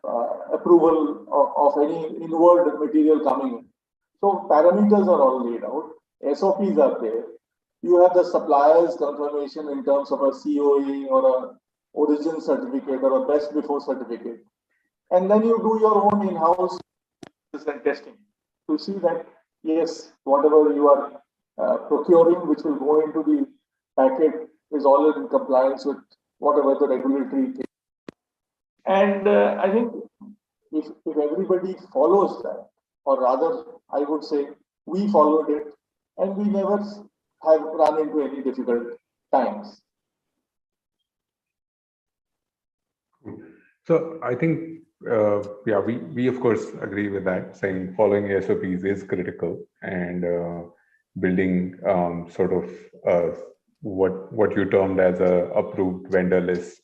S4: approval of any inward material coming in. So parameters are all laid out, SOPs are there. You have the supplier's confirmation in terms of a COA or a origin certificate or a best before certificate. And then you do your own in-house and testing to see that, yes, whatever you are procuring, which will go into the packet, is all in compliance with whatever the regulatory thing. And I think if everybody follows that, or rather, I would say we followed it, and we never have run into any difficult times.
S1: So I think, we of course agree with that, saying following SOPs is critical, and building what you termed as a approved vendor list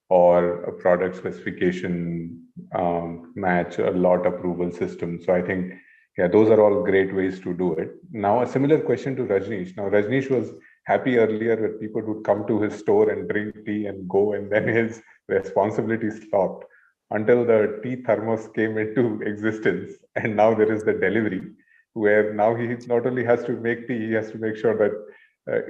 S1: or a product specification match a lot approval system. So I think, those are all great ways to do it. Now, a similar question to Rajneesh. Now, Rajneesh was happy earlier when people would come to his store and drink tea and go, and then his responsibilities stopped until the tea thermos came into existence. And now there is the delivery, where now he not only has to make tea, he has to make sure that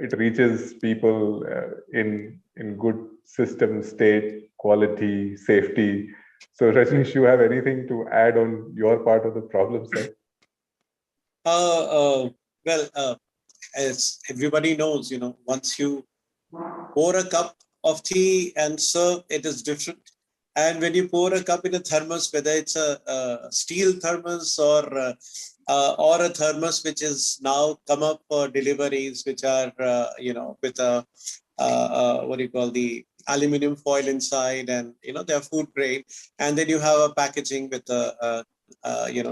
S1: it reaches people in good system state, quality, safety. So Rajneesh, you have anything to add on your part of the problem set?
S3: As everybody knows, once you pour a cup of tea and serve, it is different. And when you pour a cup in a thermos, whether it's a steel thermos or a thermos which is now come up for deliveries, which are with a the aluminum foil inside, and they're food grade, and then you have a packaging with a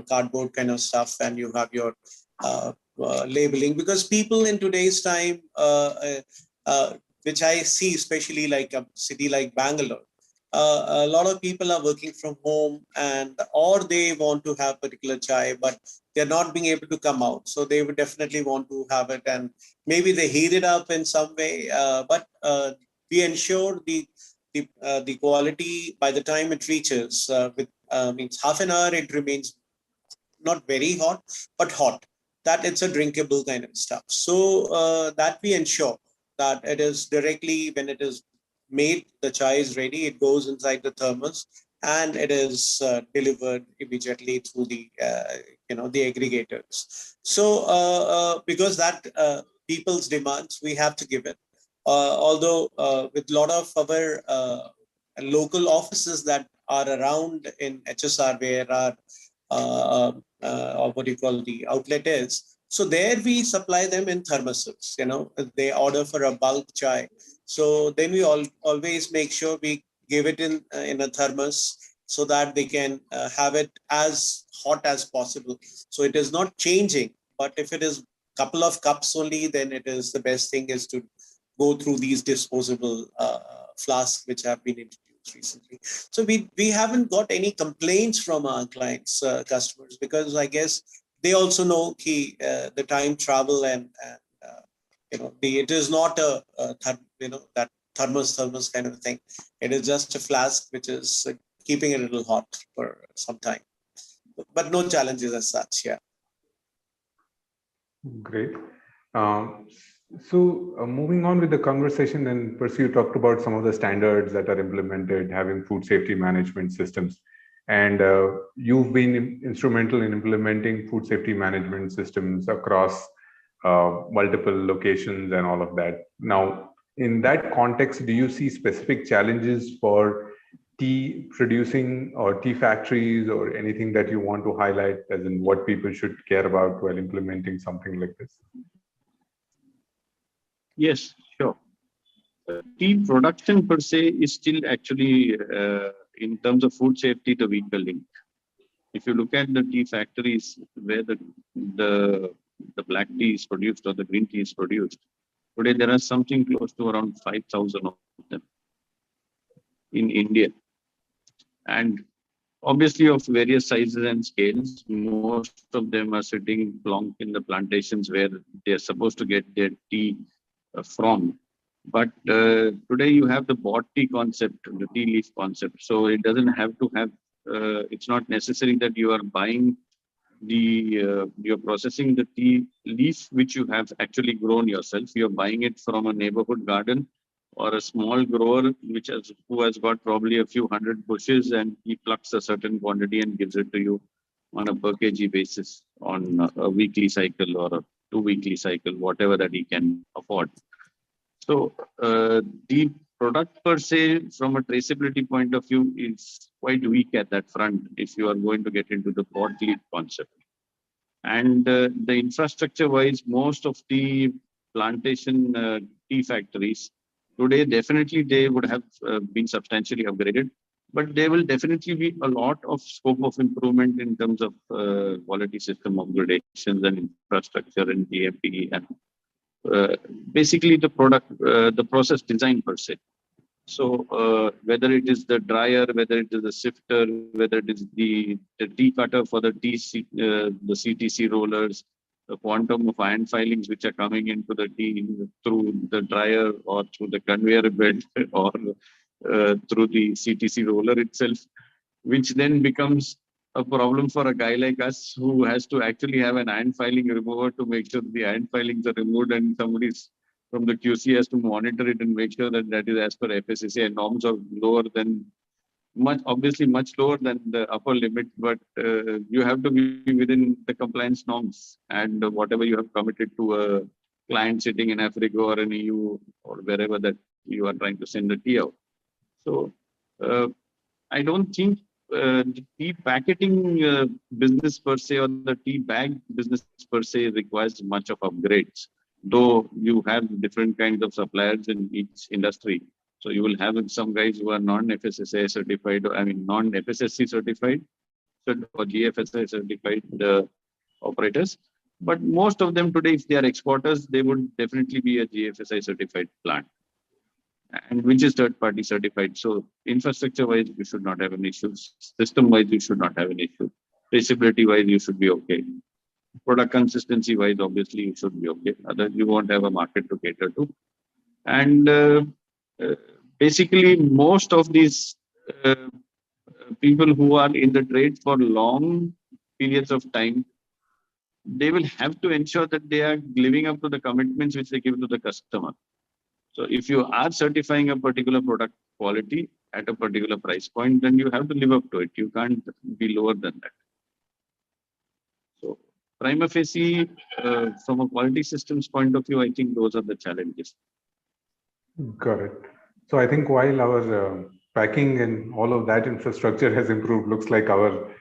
S3: cardboard kind of stuff, and you have your labeling, because people in today's time, which I see, especially like a city like Bangalore, a lot of people are working from home, or they want to have particular chai, but they're not being able to come out. So they would definitely want to have it, and maybe they heat it up in some way. But we ensure the quality by the time it reaches. Means half an hour it remains not very hot, but hot. That it's a drinkable kind of stuff. So that we ensure that it is directly when it is made, the chai is ready, it goes inside the thermos, and it is delivered immediately through the the aggregators. So because that people's demands, we have to give it. Although with a lot of our local offices that are around in HSR, where our or what you call the outlet is. So there we supply them in thermoses. They order for a bulk chai. So then we always make sure we give it in a thermos so that they can have it as hot as possible. So it is not changing, but if it is couple of cups only, then it is the best thing is to go through these disposable flasks which have been introduced recently. So we haven't got any complaints from our clients, customers, because I guess they also know the time travel and it is not that thermos kind of thing. It is just a flask which is keeping it a little hot for some time, but no challenges as such. Yeah.
S1: Great. Moving on with the conversation, and Percy, you talked about some of the standards that are implemented, having food safety management systems. And you've been instrumental in implementing food safety management systems across multiple locations and all of that. Now, in that context, do you see specific challenges for tea producing or tea factories or anything that you want to highlight, as in what people should care about while implementing something like this?
S2: Yes, sure. Tea production per se is still actually, in terms of food safety, the weaker link. If you look at the tea factories where the black tea is produced or the green tea is produced, today there are something close to around 5,000 of them in India. And obviously of various sizes and scales, most of them are sitting long in the plantations where they're supposed to get their tea from. But today you have the bought tea concept, the tea leaf concept. So it doesn't have to have, it's not necessary that you are buying you're processing the tea leaf, which you have actually grown yourself. You're buying it from a neighborhood garden or a small grower who has got probably a few hundred bushes, and he plucks a certain quantity and gives it to you on a per kg basis on a weekly cycle or a 2-weekly cycle, whatever that he can afford. So the product per se, from a traceability point of view, is quite weak at that front if you are going to get into the bought leaf concept. And the infrastructure wise, most of the plantation tea factories today, definitely they would have been substantially upgraded, but there will definitely be a lot of scope of improvement in terms of quality system upgradations and infrastructure and DMP and basically the process design per se. So whether it is the dryer, whether it is the sifter, whether it is the tea cutter for the the CTC rollers, the quantum of iron filings which are coming into the tea through the dryer or through the conveyor belt or through the CTC roller itself, which then becomes a problem for a guy like us who has to actually have an iron filing remover to make sure the iron filings are removed, and somebody's from the QC has to monitor it and make sure that that is as per FSSAI norms or lower than obviously much lower than the upper limit, but you have to be within the compliance norms and whatever you have committed to a client sitting in Africa or in EU or wherever that you are trying to send the tea out. So I don't think the tea packaging business per se or the tea bag business per se requires much of upgrades, though you have different kinds of suppliers in each industry. So you will have some guys who are non-FSSAI certified, non-FSSC certified or GFSI certified operators. But most of them today, if they are exporters, they would definitely be a GFSI certified plant, and which is third-party certified. So infrastructure-wise, you should not have any issues. System-wise, you should not have any issues. Traceability-wise, you should be okay. Product consistency-wise, obviously, you should be okay. Otherwise, you won't have a market to cater to. And basically, most of these people who are in the trade for long periods of time, they will have to ensure that they are living up to the commitments which they give to the customer. So if you are certifying a particular product quality at a particular price point, then you have to live up to it. You can't be lower than that. So prima facie, from a quality systems point of view, I think those are the challenges.
S1: Correct. So I think while our packing and all of that infrastructure has improved, looks like our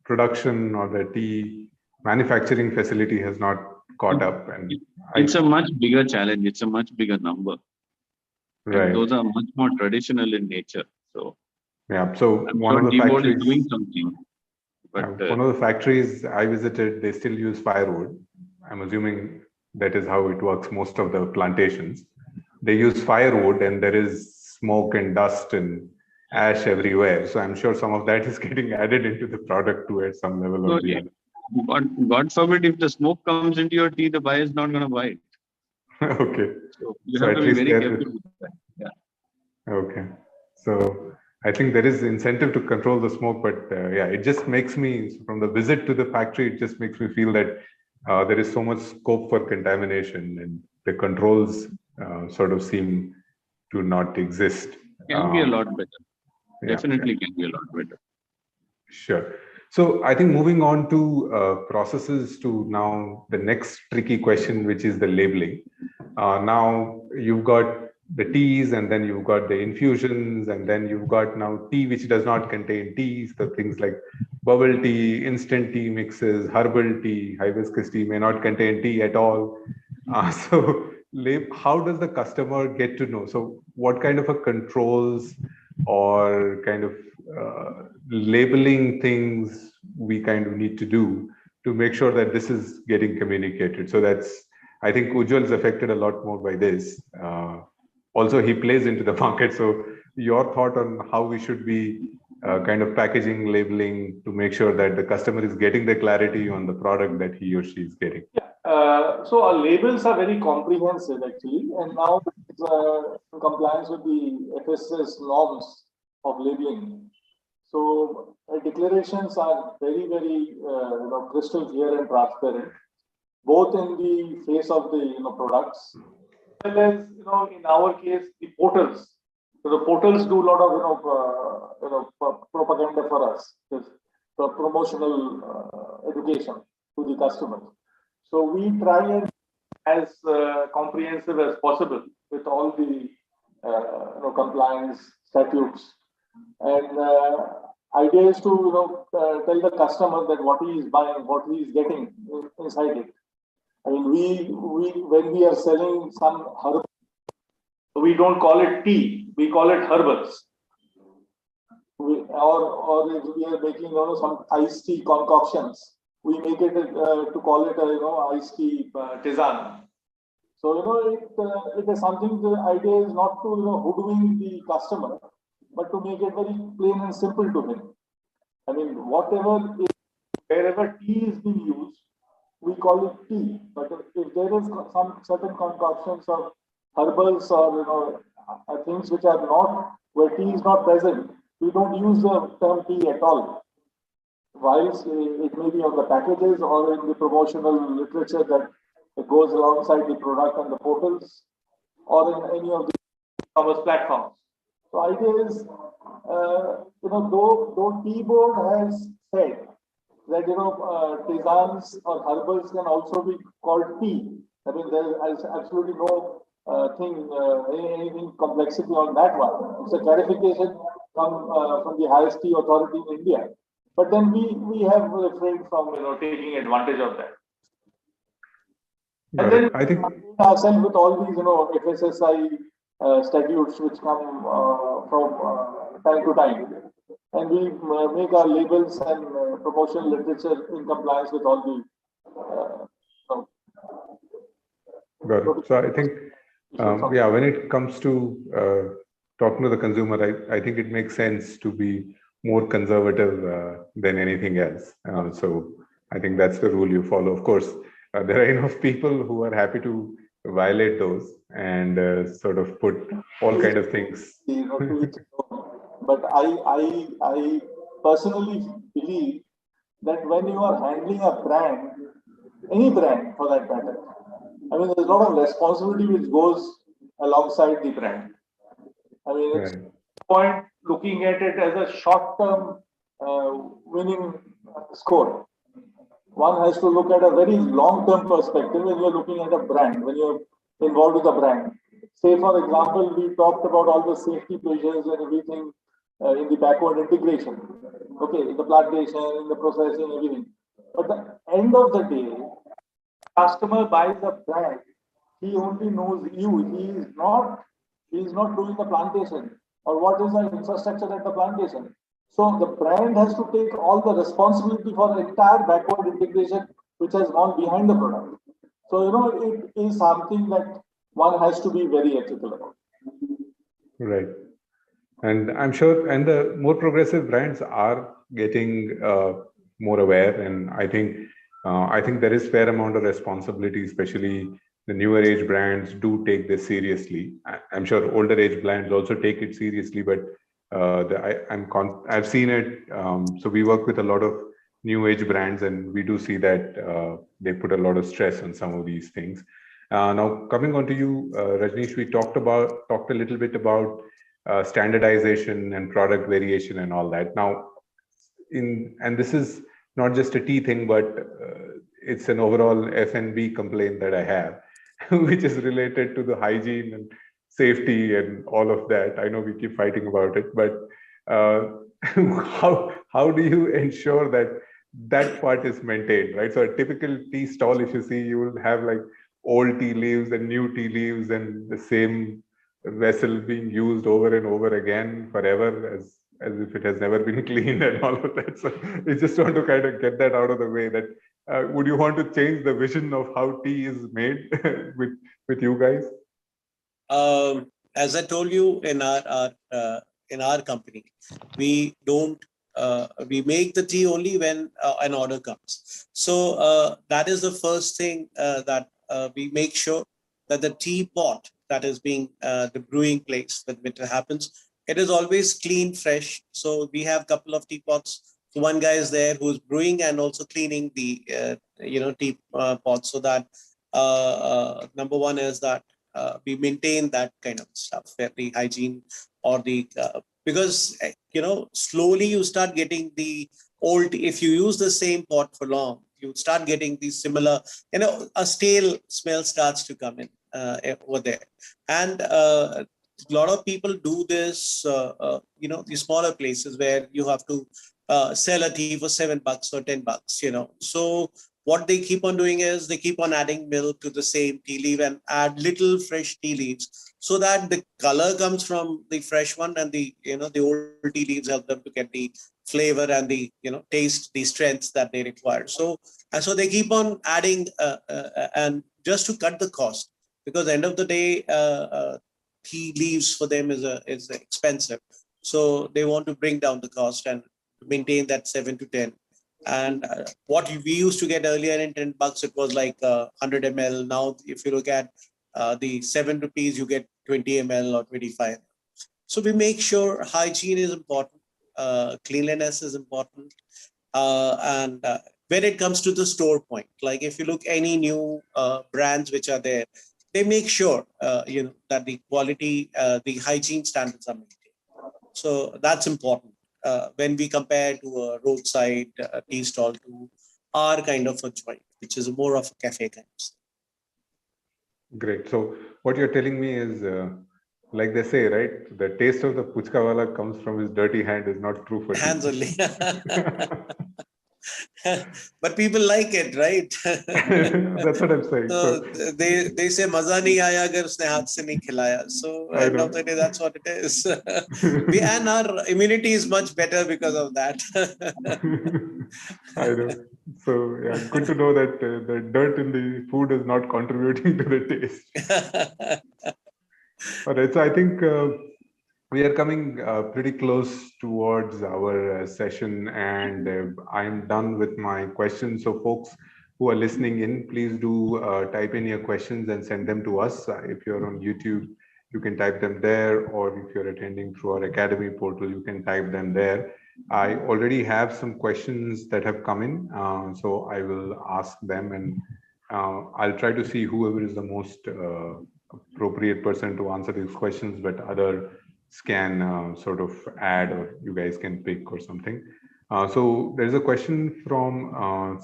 S1: production or the tea manufacturing facility has not caught up. And
S2: it's a much bigger challenge. It's a much bigger number.
S1: Right.
S2: And those are much more traditional in nature. So
S1: yeah. So
S2: I'm
S1: one
S2: sure
S1: of the
S2: T-board is
S1: factories
S2: doing something. But
S1: one of the factories I visited, they still use firewood. I'm assuming that is how it works. Most of the plantations, they use firewood, and there is smoke and dust and ash everywhere. So I'm sure some of that is getting added into the product too at some level or the other.
S2: God forbid if the smoke comes into your tea, the buyer is not going to buy it.
S1: Okay.
S2: So you
S1: So
S2: have
S1: at
S2: to be
S1: least
S2: very
S1: there
S2: careful with that. Yeah.
S1: Okay. So I think there is incentive to control the smoke, but yeah, it just makes me, from the visit to the factory, it just makes me feel that there is so much scope for contamination, and the controls sort of seem to not exist.
S2: Can be a lot better.
S1: Yeah,
S2: Definitely
S1: yeah.
S2: can be a lot better.
S1: Sure. So I think moving on to processes, to now the next tricky question, which is the labeling. Now you've got the teas, and then you've got the infusions, and then you've got now tea which does not contain teas. The things like bubble tea, instant tea mixes, herbal tea, hibiscus tea may not contain tea at all. So how does the customer get to know? So what kind of a controls or kind of labeling things we kind of need to do to make sure that this is getting communicated? So that's, I think Ujjwal is affected a lot more by this. Also, he plays into the market. So your thought on how we should be kind of packaging, labeling to make sure that the customer is getting the clarity on the product that he or she is getting.
S4: Yeah. So our labels are very comprehensive actually, and now it's in compliance with the FSS norms of labeling. So declarations are very, very crystal clear and transparent, both in the face of the products, as well as in our case the portals. So the portals do a lot of propaganda for us, for promotional education to the customers. So we try and as comprehensive as possible with all the compliance statutes, and idea is to tell the customer that what he is buying, what he is getting inside it. I mean, when we are selling some herbal, we don't call it tea, we call it herbals. Or if we are making some iced tea concoctions, we make it to call it iced tea tisane. So it is something. The idea is not to hoodwink the customer, but to make it very plain and simple to him. I mean, wherever tea is being used, we call it tea. But if there is some certain concoctions of herbals or things which are not, where tea is not present, we don't use the term tea at all. Whilst it may be on the packages or in the promotional literature that goes alongside the product on the portals or in any of the commerce platforms. So idea is, though T-board has said that tisanes or herbals can also be called tea. I mean, there is absolutely no anything complexity on that one. It's a clarification from the highest tea authority in India. But then we have refrained from taking advantage of that. And then I think ourselves with all these FSSI statutes which come from time to time, and we make our labels and promotional literature in compliance with all the.
S1: Got it. So I think when it comes to talking to the consumer, I think it makes sense to be more conservative than anything else. So I think that's the rule you follow. Of course, there are enough people who are happy to violate those and sort of put all kind of things.
S4: But I personally believe that when you are handling a brand, any brand for that matter, I mean, there's a lot of responsibility which goes alongside the brand. I mean, it's no point looking at it as a short-term winning score. One has to look at a very long-term perspective when you're looking at a brand, when you're involved with a brand. Say, for example, we talked about all the safety measures and everything in the backward integration, okay, in the plantation, in the processing, everything. But the end of the day, customer buys a brand, he only knows you. He is not doing the plantation or what is the infrastructure at the plantation. So the brand has to take all the responsibility for the entire backward integration which has gone behind the product. So it is something that one has to be very ethical about.
S1: Right. And I'm sure, and the more progressive brands are getting more aware, and I think there is fair amount of responsibility, especially the newer age brands do take this seriously. I'm sure older age brands also take it seriously, but I've seen it. So we work with a lot of new age brands, and we do see that they put a lot of stress on some of these things. Now, coming on to you, Rajneesh, we talked a little bit about standardization and product variation and all that. Now, and this is not just a tea thing, but it's an overall F&B complaint that I have, which is related to the hygiene and safety and all of that. I know we keep fighting about it, but how do you ensure that part is maintained, right? So a typical tea stall, if you see, you will have like old tea leaves and new tea leaves and the same vessel being used over and over again forever, as if it has never been cleaned and all of that. So I just want to kind of get that out of the way. That would you want to change the vision of how tea is made with you guys?
S3: As I told you, in our company, we don't we make the tea only when an order comes. So that is the first thing that we make sure that the tea pot that is being the brewing place that it happens, it is always clean, fresh. So we have a couple of teapots. So one guy is there who's brewing and also cleaning the tea pots, so that number one is that we maintain that kind of stuff, the hygiene or the because slowly you start getting the old. If you use the same pot for long, you start getting these similar, a stale smell starts to come in over there. And a lot of people do this, these smaller places where you have to sell a tea for $7 or $10, So what they keep on doing is they keep on adding milk to the same tea leaf and add little fresh tea leaves, so that the color comes from the fresh one, and the old tea leaves help them to get the flavor and the taste, the strengths that they require. So they keep on adding and just to cut the cost, because at the end of the day, tea leaves for them is expensive. So they want to bring down the cost and maintain that 7 to 10. And what we used to get earlier in $10, it was like 100 ml. Now, if you look at the 7 rupees, you get 20 ml or 25. So we make sure hygiene is important, cleanliness is important, and when it comes to the store point, like if you look any new brands which are there, they make sure that the quality, the hygiene standards are maintained. So that's important. When we compare to a roadside tea stall to our kind of a joint, which is more of a cafe kind of stuff.
S1: Great. So what you're telling me is, like they say, right? The taste of the puchkawala comes from his dirty hand is not true for tea.
S3: Hands only. But people like it, right?
S1: That's what I'm saying.
S3: So they say maza nahi aaya agar usne haath se nahi khilaya. So end of the day, that's what it is. And our immunity is much better because of that.
S1: I know. So yeah, good to know that the dirt in the food is not contributing to the taste. All right. So I think we are coming pretty close towards our session, and I'm done with my questions. So folks who are listening in, please do type in your questions and send them to us. If you're on YouTube, you can type them there, or if you're attending through our Academy portal, you can type them there. I already have some questions that have come in, so I will ask them, and I'll try to see whoever is the most appropriate person to answer these questions, but others can sort of add, or you guys can pick or something. So there's a question from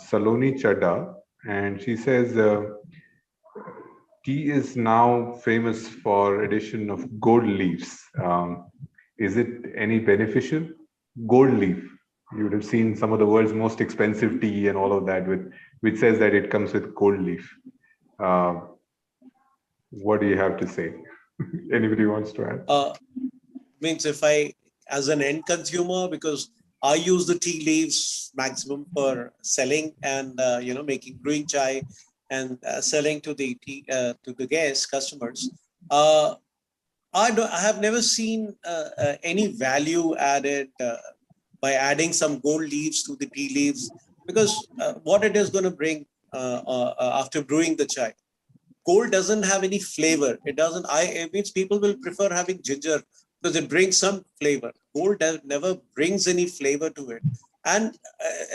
S1: Saloni Chadda, and she says, tea is now famous for addition of gold leaves. is it any beneficial? Gold leaf. You would have seen some of the world's most expensive tea and all of that, which says that it comes with gold leaf. What do you have to say? Anybody wants to add?
S3: Means if I, as an end consumer, because I use the tea leaves maximum for selling and making brewing chai and selling to the tea to the guests, customers. I have never seen any value added by adding some gold leaves to the tea leaves, because what it is going to bring after brewing the chai. Gold doesn't have any flavor. It doesn't. It means people will prefer having ginger because it brings some flavor. Gold never brings any flavor to it, and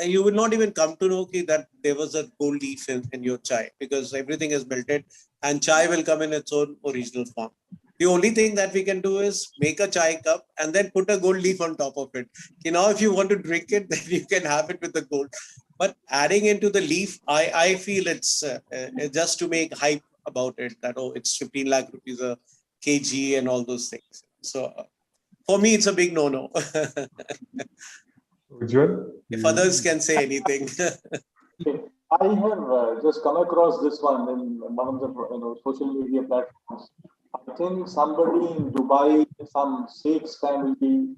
S3: you will not even come to know that there was a gold leaf in your chai, because everything is melted, and chai will come in its own original form. The only thing that we can do is make a chai cup and then put a gold leaf on top of it. Now, if you want to drink it, then you can have it with the gold. But adding into the leaf, I feel it's just to make hype about it, that it's 15 lakh rupees a kg and all those things. So for me, it's a big no-no.
S1: Ujjwal?
S3: If others can say anything.
S4: I have just come across this one in one of the social media platforms. I think somebody in Dubai, some Sheikh's family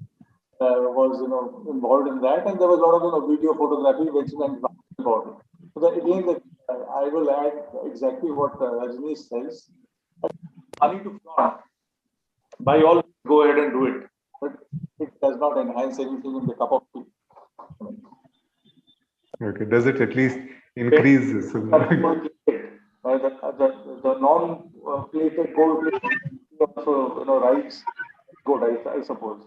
S4: was involved in that, and there was a lot of video photography which went about it. So that again, I will add exactly what Rajneesh says. Money to flaunt. By all, go ahead and do it, but it does not enhance anything in the cup of tea.
S1: Okay, does it at least increase this?
S4: The non-plated gold plated also rides good, I suppose.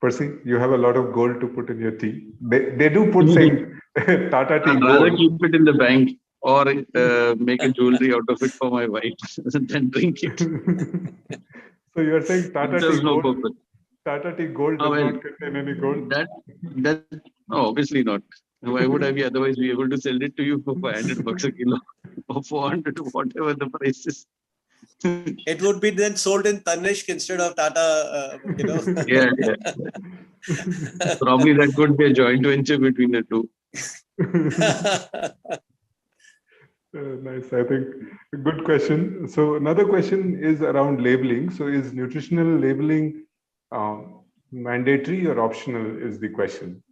S1: Percy, you have a lot of gold to put in your tea. They do put saying Tata tea
S2: I'd
S1: gold.
S2: rather keep it in the bank or make a jewelry out of it for my wife than drink it.
S1: So you are saying Tata
S2: There's
S1: tea
S2: no
S1: gold?
S2: purpose.
S1: Tata tea gold does not contain any gold?
S2: That no, obviously not. Why would I be otherwise be able to sell it to you for $500 a kilo or 400, whatever the price is?
S3: It would be then sold in Tanishq instead of Tata,
S2: Yeah. Probably that could be a joint venture between the two.
S1: Nice. I think a good question. So another question is around labeling. So is nutritional labeling mandatory or optional is the question.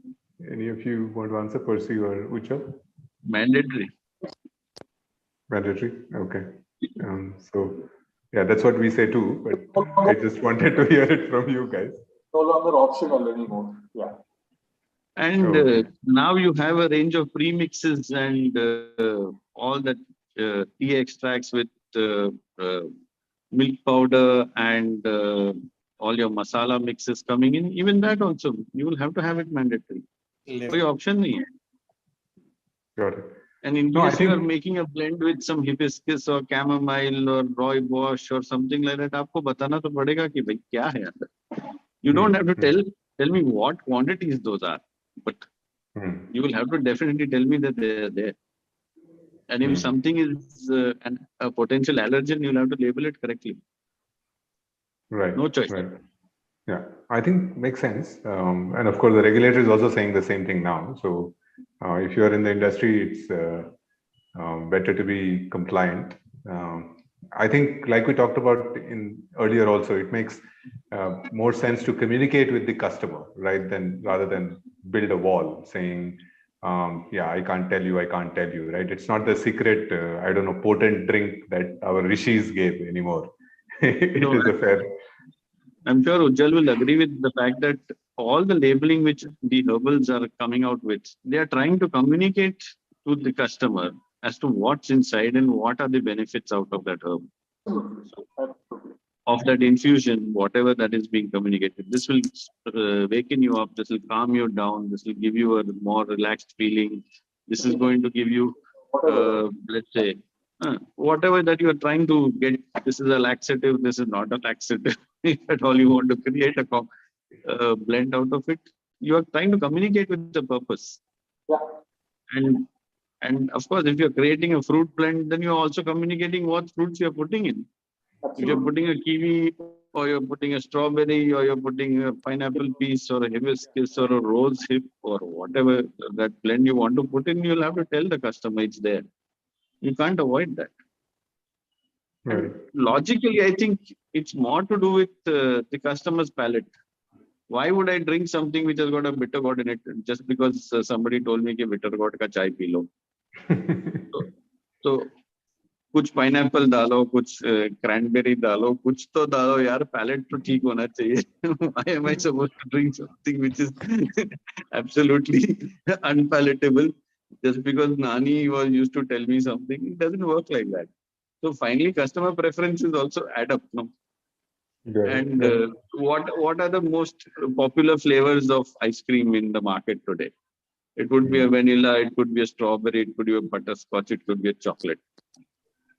S1: Any of you want to answer, Percy or Ujjwal?
S2: Mandatory.
S1: Mandatory. Okay. So yeah, that's what we say too. But I just wanted to hear it from you guys.
S4: No longer optional anymore. Yeah.
S2: And now you have a range of premixes and all that tea extracts with milk powder and all your masala mixes coming in. Even that also, you will have to have it mandatory. कोई option नहीं है.
S1: Got it.
S2: And in case you are making a blend with some hibiscus or chamomile or rooibos or something like that, आपको बताना तो पड़ेगा कि भाई क्या है अंदर. You don't have to tell me what quantities those are, but you will have to definitely tell me that they are there. And if something is a potential allergen, you'll have to label it correctly.
S1: Right.
S2: No choice.
S1: Right. Yeah, I think makes sense. And of course, the regulator is also saying the same thing now. So if you are in the industry, it's better to be compliant. I think, like we talked about in earlier also, it makes more sense to communicate with the customer, right? Rather than build a wall saying, yeah, I can't tell you, right? It's not the secret, I don't know, potent drink that our rishis gave anymore. It is a fair.
S2: I'm sure Ujjwal will agree with the fact that all the labeling which the herbals are coming out with, they are trying to communicate to the customer as to what's inside and what are the benefits out of that herb. Of that infusion, whatever that is being communicated. This will waken you up, this will calm you down, this will give you a more relaxed feeling. This is going to give you, let's say, whatever that you are trying to get. This is a laxative, this is not a laxative. If at all you want to create a blend out of it, you are trying to communicate with the purpose.
S4: Yeah.
S2: And of course, if you're creating a fruit blend, then you're also communicating what fruits you're putting in. Absolutely. If you're putting a kiwi or you're putting a strawberry, or you're putting a pineapple piece, or a hibiscus, or a rose hip, or whatever that blend you want to put in, you'll have to tell the customer it's there. You can't avoid that.
S1: Right.
S2: And logically, I think it's more to do with the customer's palate. Why would I drink something which has got a bitter gourd in it just because somebody told me कि bitter gourd का चाय P low? तो कुछ pineapple डालो, कुछ cranberry डालो, कुछ तो डालो यार, palate तो ठीक होना चाहिए. Why am I supposed to drink something which is absolutely unpalatable just because Nani was used to tell me something? It doesn't work like that. So finally, customer preferences also add up, no?
S1: Right.
S2: And what are the most popular flavors of ice cream in the market today? It would be a vanilla, it could be a strawberry, it could be a butterscotch, it could be a chocolate,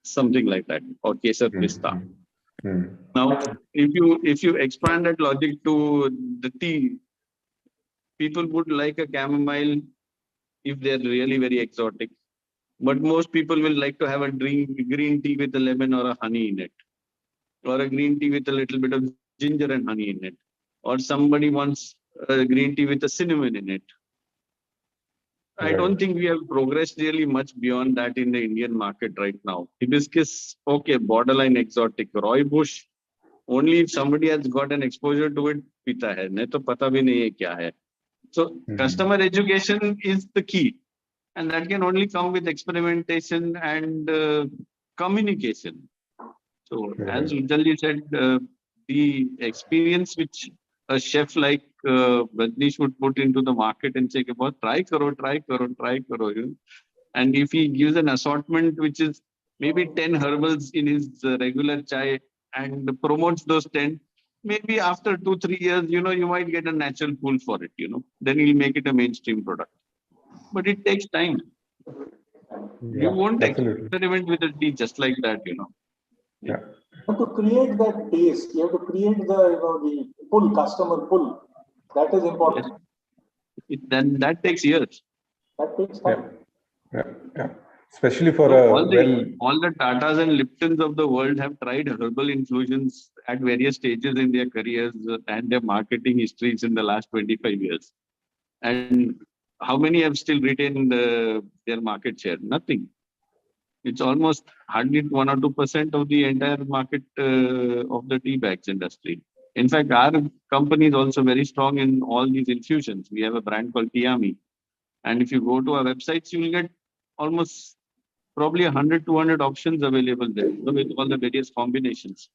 S2: something like that, or kesar pista. Now, if you expand that logic to the tea, people would like a chamomile if they're really very exotic, but most people will like to have a green tea with a lemon or a honey in it, or a green tea with a little bit of ginger and honey in it, or somebody wants a green tea with a cinnamon in it. I don't think we have progressed really much beyond that in the Indian market right now. Hibiscus, okay, borderline exotic. Roy Bush, only if somebody has got an exposure to it, pita hai. Nahin to pata bhi nahi hai kya hai. So customer education is the key, and that can only come with experimentation and communication. So as Ujjal said, the experience which a chef like Rajneesh would put into the market and say, try karo, try karo, try karo. You know? And if he gives an assortment which is maybe 10 herbals in his regular chai and promotes those 10, maybe after 2-3 years, you know, you might get a natural pull for it, you know. Then he'll make it a mainstream product. But it takes time. You won't experiment with a tea just like that, you know.
S1: Yeah.
S4: To create that taste, you have to create the the pull, customer pull. That is important.
S2: Then that takes years.
S4: That takes time.
S1: Yeah. Especially for
S2: all the Tatas and Liptons of the world have tried herbal infusions at various stages in their careers and their marketing histories in the last 25 years. And how many have still retained their market share? Nothing. It's almost hardly 1 or 2% of the entire market of the tea bags industry. In fact, our company is also very strong in all these infusions. We have a brand called Tiami. And if you go to our websites, you will get almost probably 100-200 options available there with all the various combinations.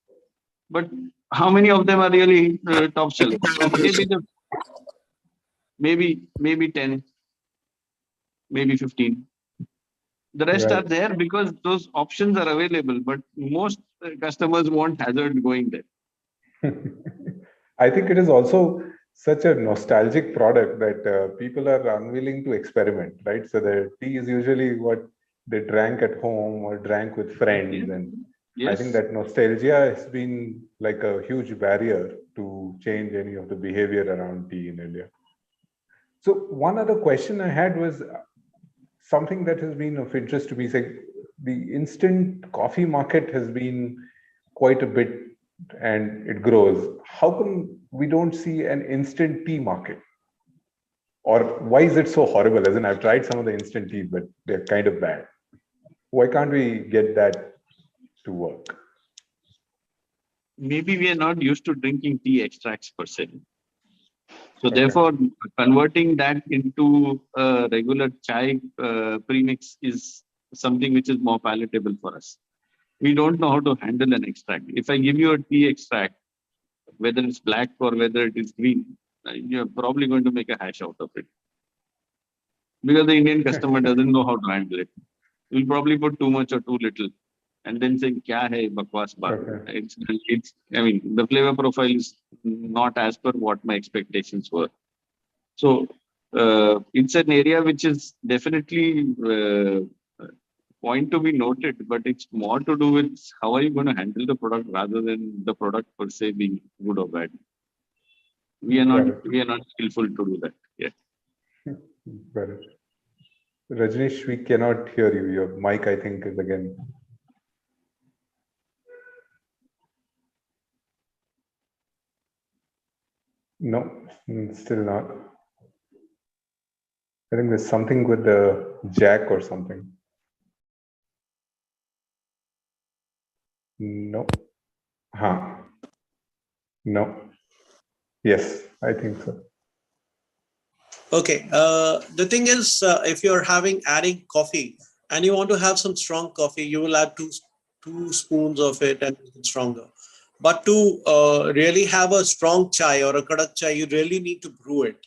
S2: But how many of them are really top shelf? Maybe 10, maybe 15. The rest are there because those options are available, but most customers won't hazard going there.
S1: I think it is also such a nostalgic product that people are unwilling to experiment, right? So the tea is usually what they drank at home or drank with friends. And I think that nostalgia has been like a huge barrier to change any of the behavior around tea in India. So one other question I had was something that has been of interest to me. Like the instant coffee market has been quite a bit and it grows. How come we don't see an instant tea market? Or why is it so horrible? As in, I've tried some of the instant tea, but they're kind of bad. Why can't we get that to work?
S2: Maybe we are not used to drinking tea extracts per se. So therefore, converting that into a regular chai premix is something which is more palatable for us. We don't know how to handle an extract. If I give you a tea extract, whether it's black or whether it is green, you're probably going to make a hash out of it. Because the Indian customer doesn't know how to handle it. We'll probably put too much or too little. And then say, kya hai bakwas baat? I mean, the flavor profile is not as per what my expectations were. So it's an area which is definitely point to be noted, but it's more to do with how are you going to handle the product rather than the product per se being good or bad. We are not skillful to do that yet.
S1: Better. Rajneesh, we cannot hear you. Your mic, I think, is again. No, still not. I think there's something with the jack or something. No. Huh. No. Yes, I think so.
S3: Okay. The thing is, if you're adding coffee and you want to have some strong coffee, you will add two spoons of it and make it stronger. But to really have a strong chai or a kadak chai, you really need to brew it,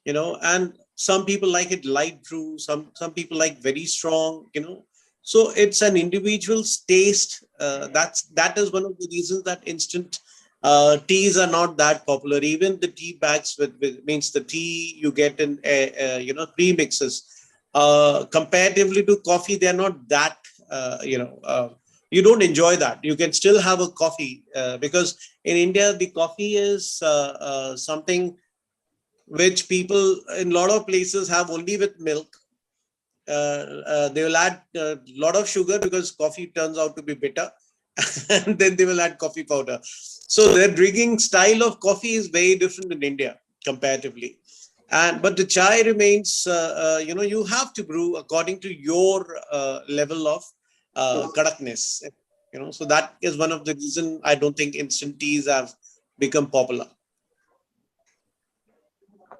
S3: and some people like it light brew, some people like very strong, so it's an individual's taste. That is one of the reasons that instant teas are not that popular. Even the tea bags with means the tea you get in premixes, comparatively to coffee, they're not that you don't enjoy that. You can still have a coffee because in India the coffee is something which people in a lot of places have only with milk. They will add a lot of sugar because coffee turns out to be bitter, and then they will add coffee powder. So their drinking style of coffee is very different in India comparatively. But the chai remains, you have to brew according to your level of kadakness. So that is one of the reasons I don't think instant teas have become popular.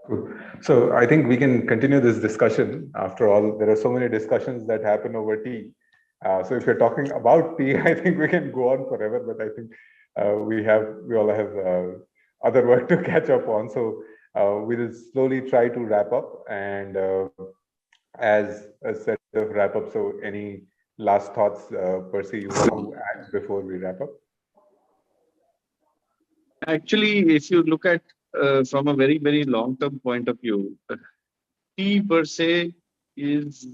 S1: Cool. So I think we can continue this discussion. After all, there are so many discussions that happen over tea. So if you're talking about tea, I think we can go on forever. But I think we all have other work to catch up on. So we will slowly try to wrap up. And as a set of wrap up, so any last thoughts, Percy, you want to add before we wrap up?
S2: Actually, if you look at from a very, very long-term point of view, tea per se is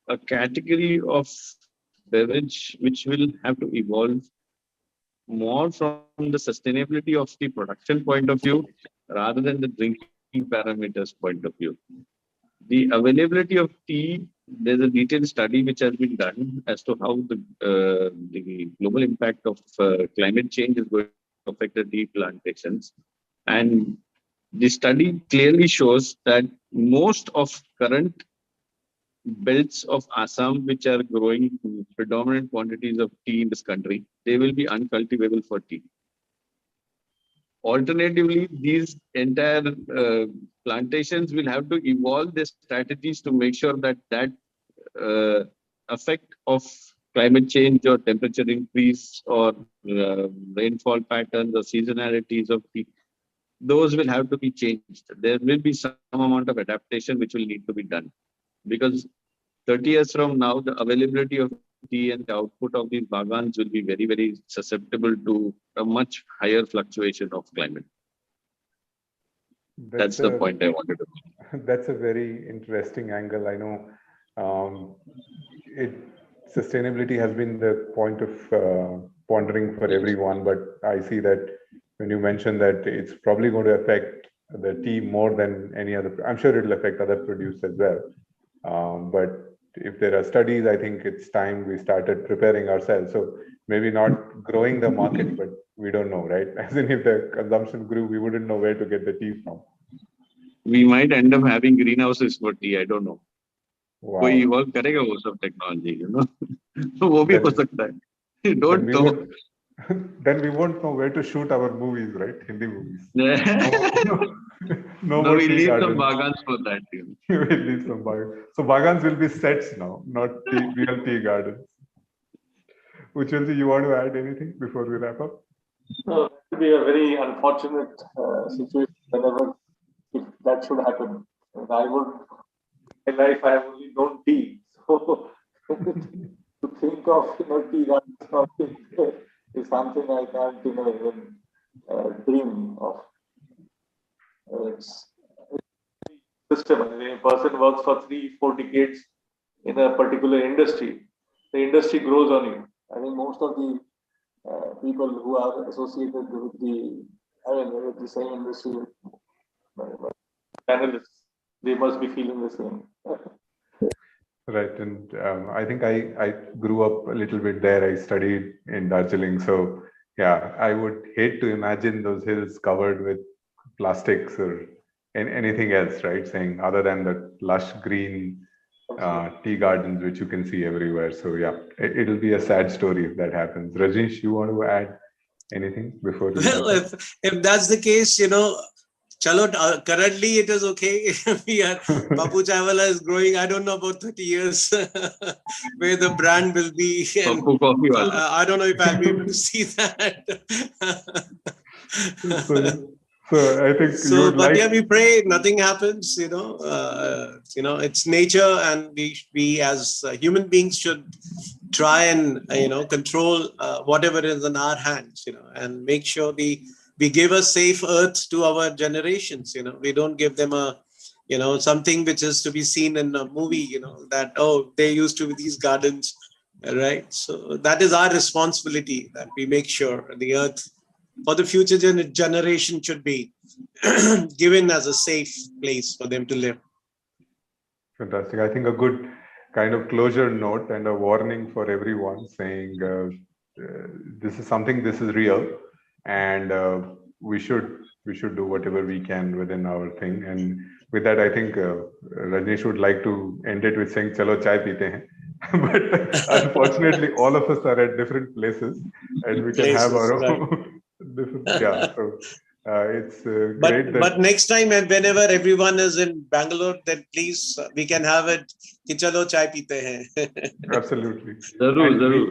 S2: a category of beverage which will have to evolve more from the sustainability of the production point of view rather than the drinking parameters point of view. The availability of tea, there's a detailed study which has been done as to how the global impact of climate change is going to affect the tea plantations. And the study clearly shows that most of current belts of Assam, which are growing predominant quantities of tea in this country, they will be uncultivable for tea. Alternatively, these entire plantations will have to evolve their strategies to make sure that effect of climate change or temperature increase or rainfall patterns or seasonalities of tea, those will have to be changed. There will be some amount of adaptation which will need to be done, because 30 years from now, the availability of tea and the output of these bagans will be very, very susceptible to a much higher fluctuation of climate. That's the point I wanted to make.
S1: That's a very interesting angle. I know sustainability has been the point of pondering for everyone, but I see that when you mentioned that it's probably going to affect the tea more than any other, I'm sure it'll affect other produce as well. But if there are studies, I think it's time we started preparing ourselves. So maybe not growing the market, but we don't know, right? As in, if the consumption grew, we wouldn't know where to get the tea from.
S2: We might end up having greenhouses for tea. I don't know.
S1: Wow.
S2: कोई evolve करेगा वो सब technology, वो भी हो सकता है. You don't know.
S1: Then we won't know where to shoot our movies, right? Hindi movies.
S2: No, we leave some bagans for that.
S1: We'll leave some bagans. So bagans will be sets now, not real tea gardens. Uchalji, you want to add anything before we wrap up?
S4: No, it would be a very unfortunate situation whenever if that should happen. And in my life, I have only known tea. So to think of tea gardens is something I can't even dream of. It's system. When a person works for 3-4 decades in a particular industry, the industry grows on you. I think most of the people who are associated with the same industry, panelists, they must be feeling the same.
S1: Right, and I think I grew up a little bit there. I studied in Darjeeling, so Yeah, I would hate to imagine those hills covered with plastics or anything else, right? Saying other than the lush green tea gardens, which you can see everywhere. So yeah, it'll be a sad story if that happens. Rajneesh, you want to add anything before we wrap
S3: Well,
S1: up?
S3: if that's the case, chalo, currently it is okay. We are Pappu Chaiwallah is growing. I don't know about 30 years where the brand will be, and
S2: Pappu coffee wala.
S3: I don't know if I'll be able to see that.
S1: So I think you
S3: So,
S1: would
S3: but
S1: like.
S3: yeah, we pray nothing happens. It's nature, and we as human beings should try and control whatever is in our hands. And make sure we give a safe earth to our generations. We don't give them a something which is to be seen in a movie. That they used to be these gardens, right? So that is our responsibility, that we make sure the earth for the future generation should be given as a safe place for them to live.
S1: Fantastic. I think a good kind of closure note and a warning for everyone, saying this is real, and we should do whatever we can within our thing. And with that, I think Rajneesh would like to end it with saying, "Chalo chai pite hain." But unfortunately, all of us are at different places, and we can have our own
S3: Right.
S1: different. Yeah, so it's great that.
S3: But next time, and whenever everyone is in Bangalore, then please we can have it. Ki chalo chai pite hain.
S1: Absolutely.
S2: Zarur.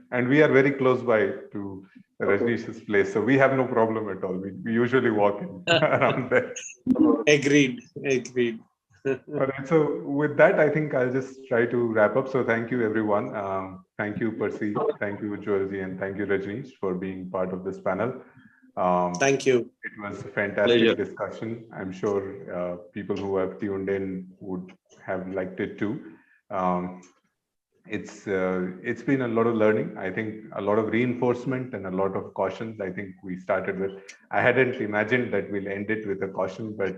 S1: And we are very close by to Rajneesh's place, so we have no problem at all. We usually walk in around there.
S3: Agreed.
S1: All right. So with that, I think I'll just try to wrap up. So thank you, everyone. Thank you, Percy. Thank you, Joelji, and thank you, Rajneesh, for being part of this panel.
S3: Thank you.
S1: It was a fantastic
S2: Pleasure.
S1: discussion. I'm sure people who have tuned in would have liked it too. It's been a lot of learning. I think a lot of reinforcement and a lot of cautions. I think we started with. I hadn't imagined that we'll end it with a caution, but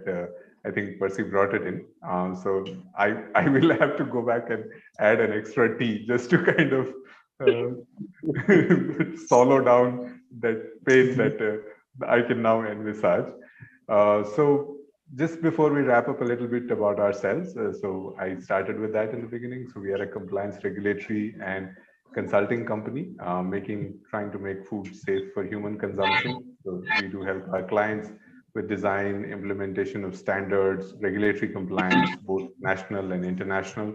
S1: I think Percy brought it in. So I will have to go back and add an extra T just to kind of swallow down that pain that I can now envisage. So just before we wrap up, a little bit about ourselves. So I started with that in the beginning. So we are a compliance, regulatory, and consulting company, trying to make food safe for human consumption. So we do help our clients with design, implementation of standards, regulatory compliance, both national and international.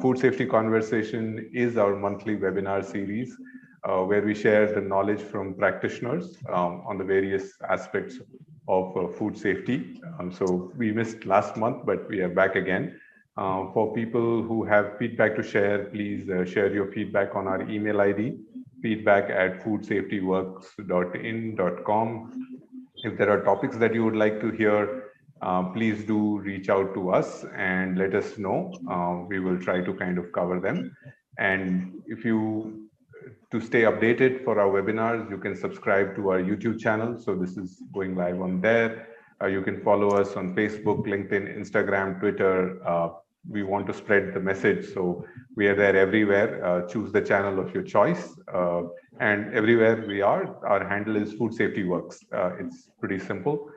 S1: Food Safety Conversation is our monthly webinar series where we share the knowledge from practitioners on the various aspects of food safety. So we missed last month, but we are back again. For people who have feedback to share, please share your feedback on our email ID, feedback@foodsafetyworks.in.com. If there are topics that you would like to hear, please do reach out to us and let us know. We will try to kind of cover them. And to stay updated for our webinars, you can subscribe to our YouTube channel. So this is going live on there. You can follow us on Facebook, LinkedIn, Instagram, Twitter. We want to spread the message. So we are there everywhere. Choose the channel of your choice. And everywhere we are, our handle is Food Safety Works. It's pretty simple.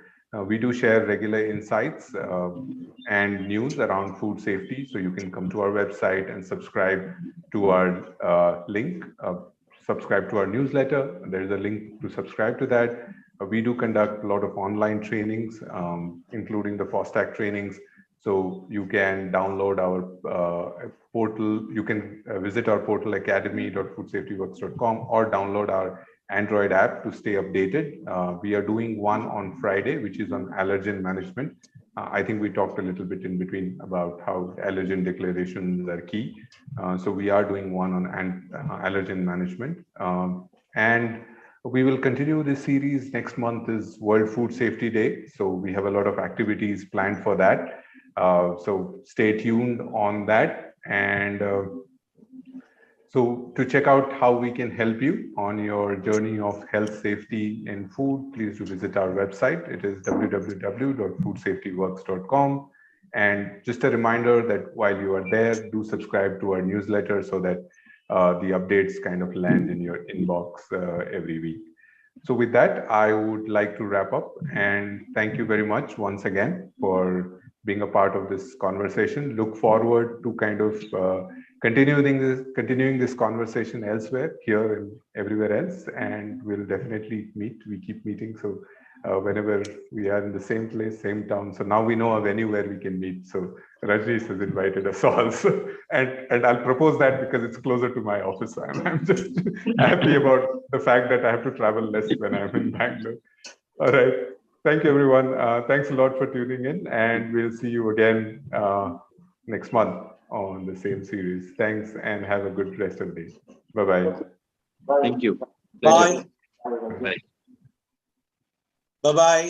S1: We do share regular insights and news around food safety. So you can come to our website and subscribe to our link, subscribe to our newsletter. There's a link to subscribe to that. We do conduct a lot of online trainings, including the FOSTAC trainings. So you can download our portal. You can visit our portal, academy.foodsafetyworks.com, or download our Android app to stay updated. We are doing one on Friday, which is on allergen management. I think we talked a little bit in between about how allergen declarations are key. So we are doing one on allergen management. And we will continue this series. Next month is World Food Safety Day. So we have a lot of activities planned for that. So stay tuned on that. And so to check out how we can help you on your journey of health safety in food, please do visit our website. It is www.foodsafetyworks.com. And just a reminder that while you are there, do subscribe to our newsletter so that the updates kind of land in your inbox every week. So with that, I would like to wrap up and thank you very much once again for being a part of this conversation. Look forward to kind of continuing this conversation elsewhere, here and everywhere else, and we'll definitely meet. We keep meeting, so whenever we are in the same place, same town. So now we know a venue where we can meet. So Rajneesh has invited us also, and I'll propose that because it's closer to my office. I'm just happy about the fact that I have to travel less when I'm in Bangalore. All right. Thank you, everyone. Thanks a lot for tuning in, and we'll see you again next month on the same series. Thanks, and have a good rest of the day. Bye-bye.
S2: Thank you.
S3: Bye.
S2: Bye.
S3: Bye-bye.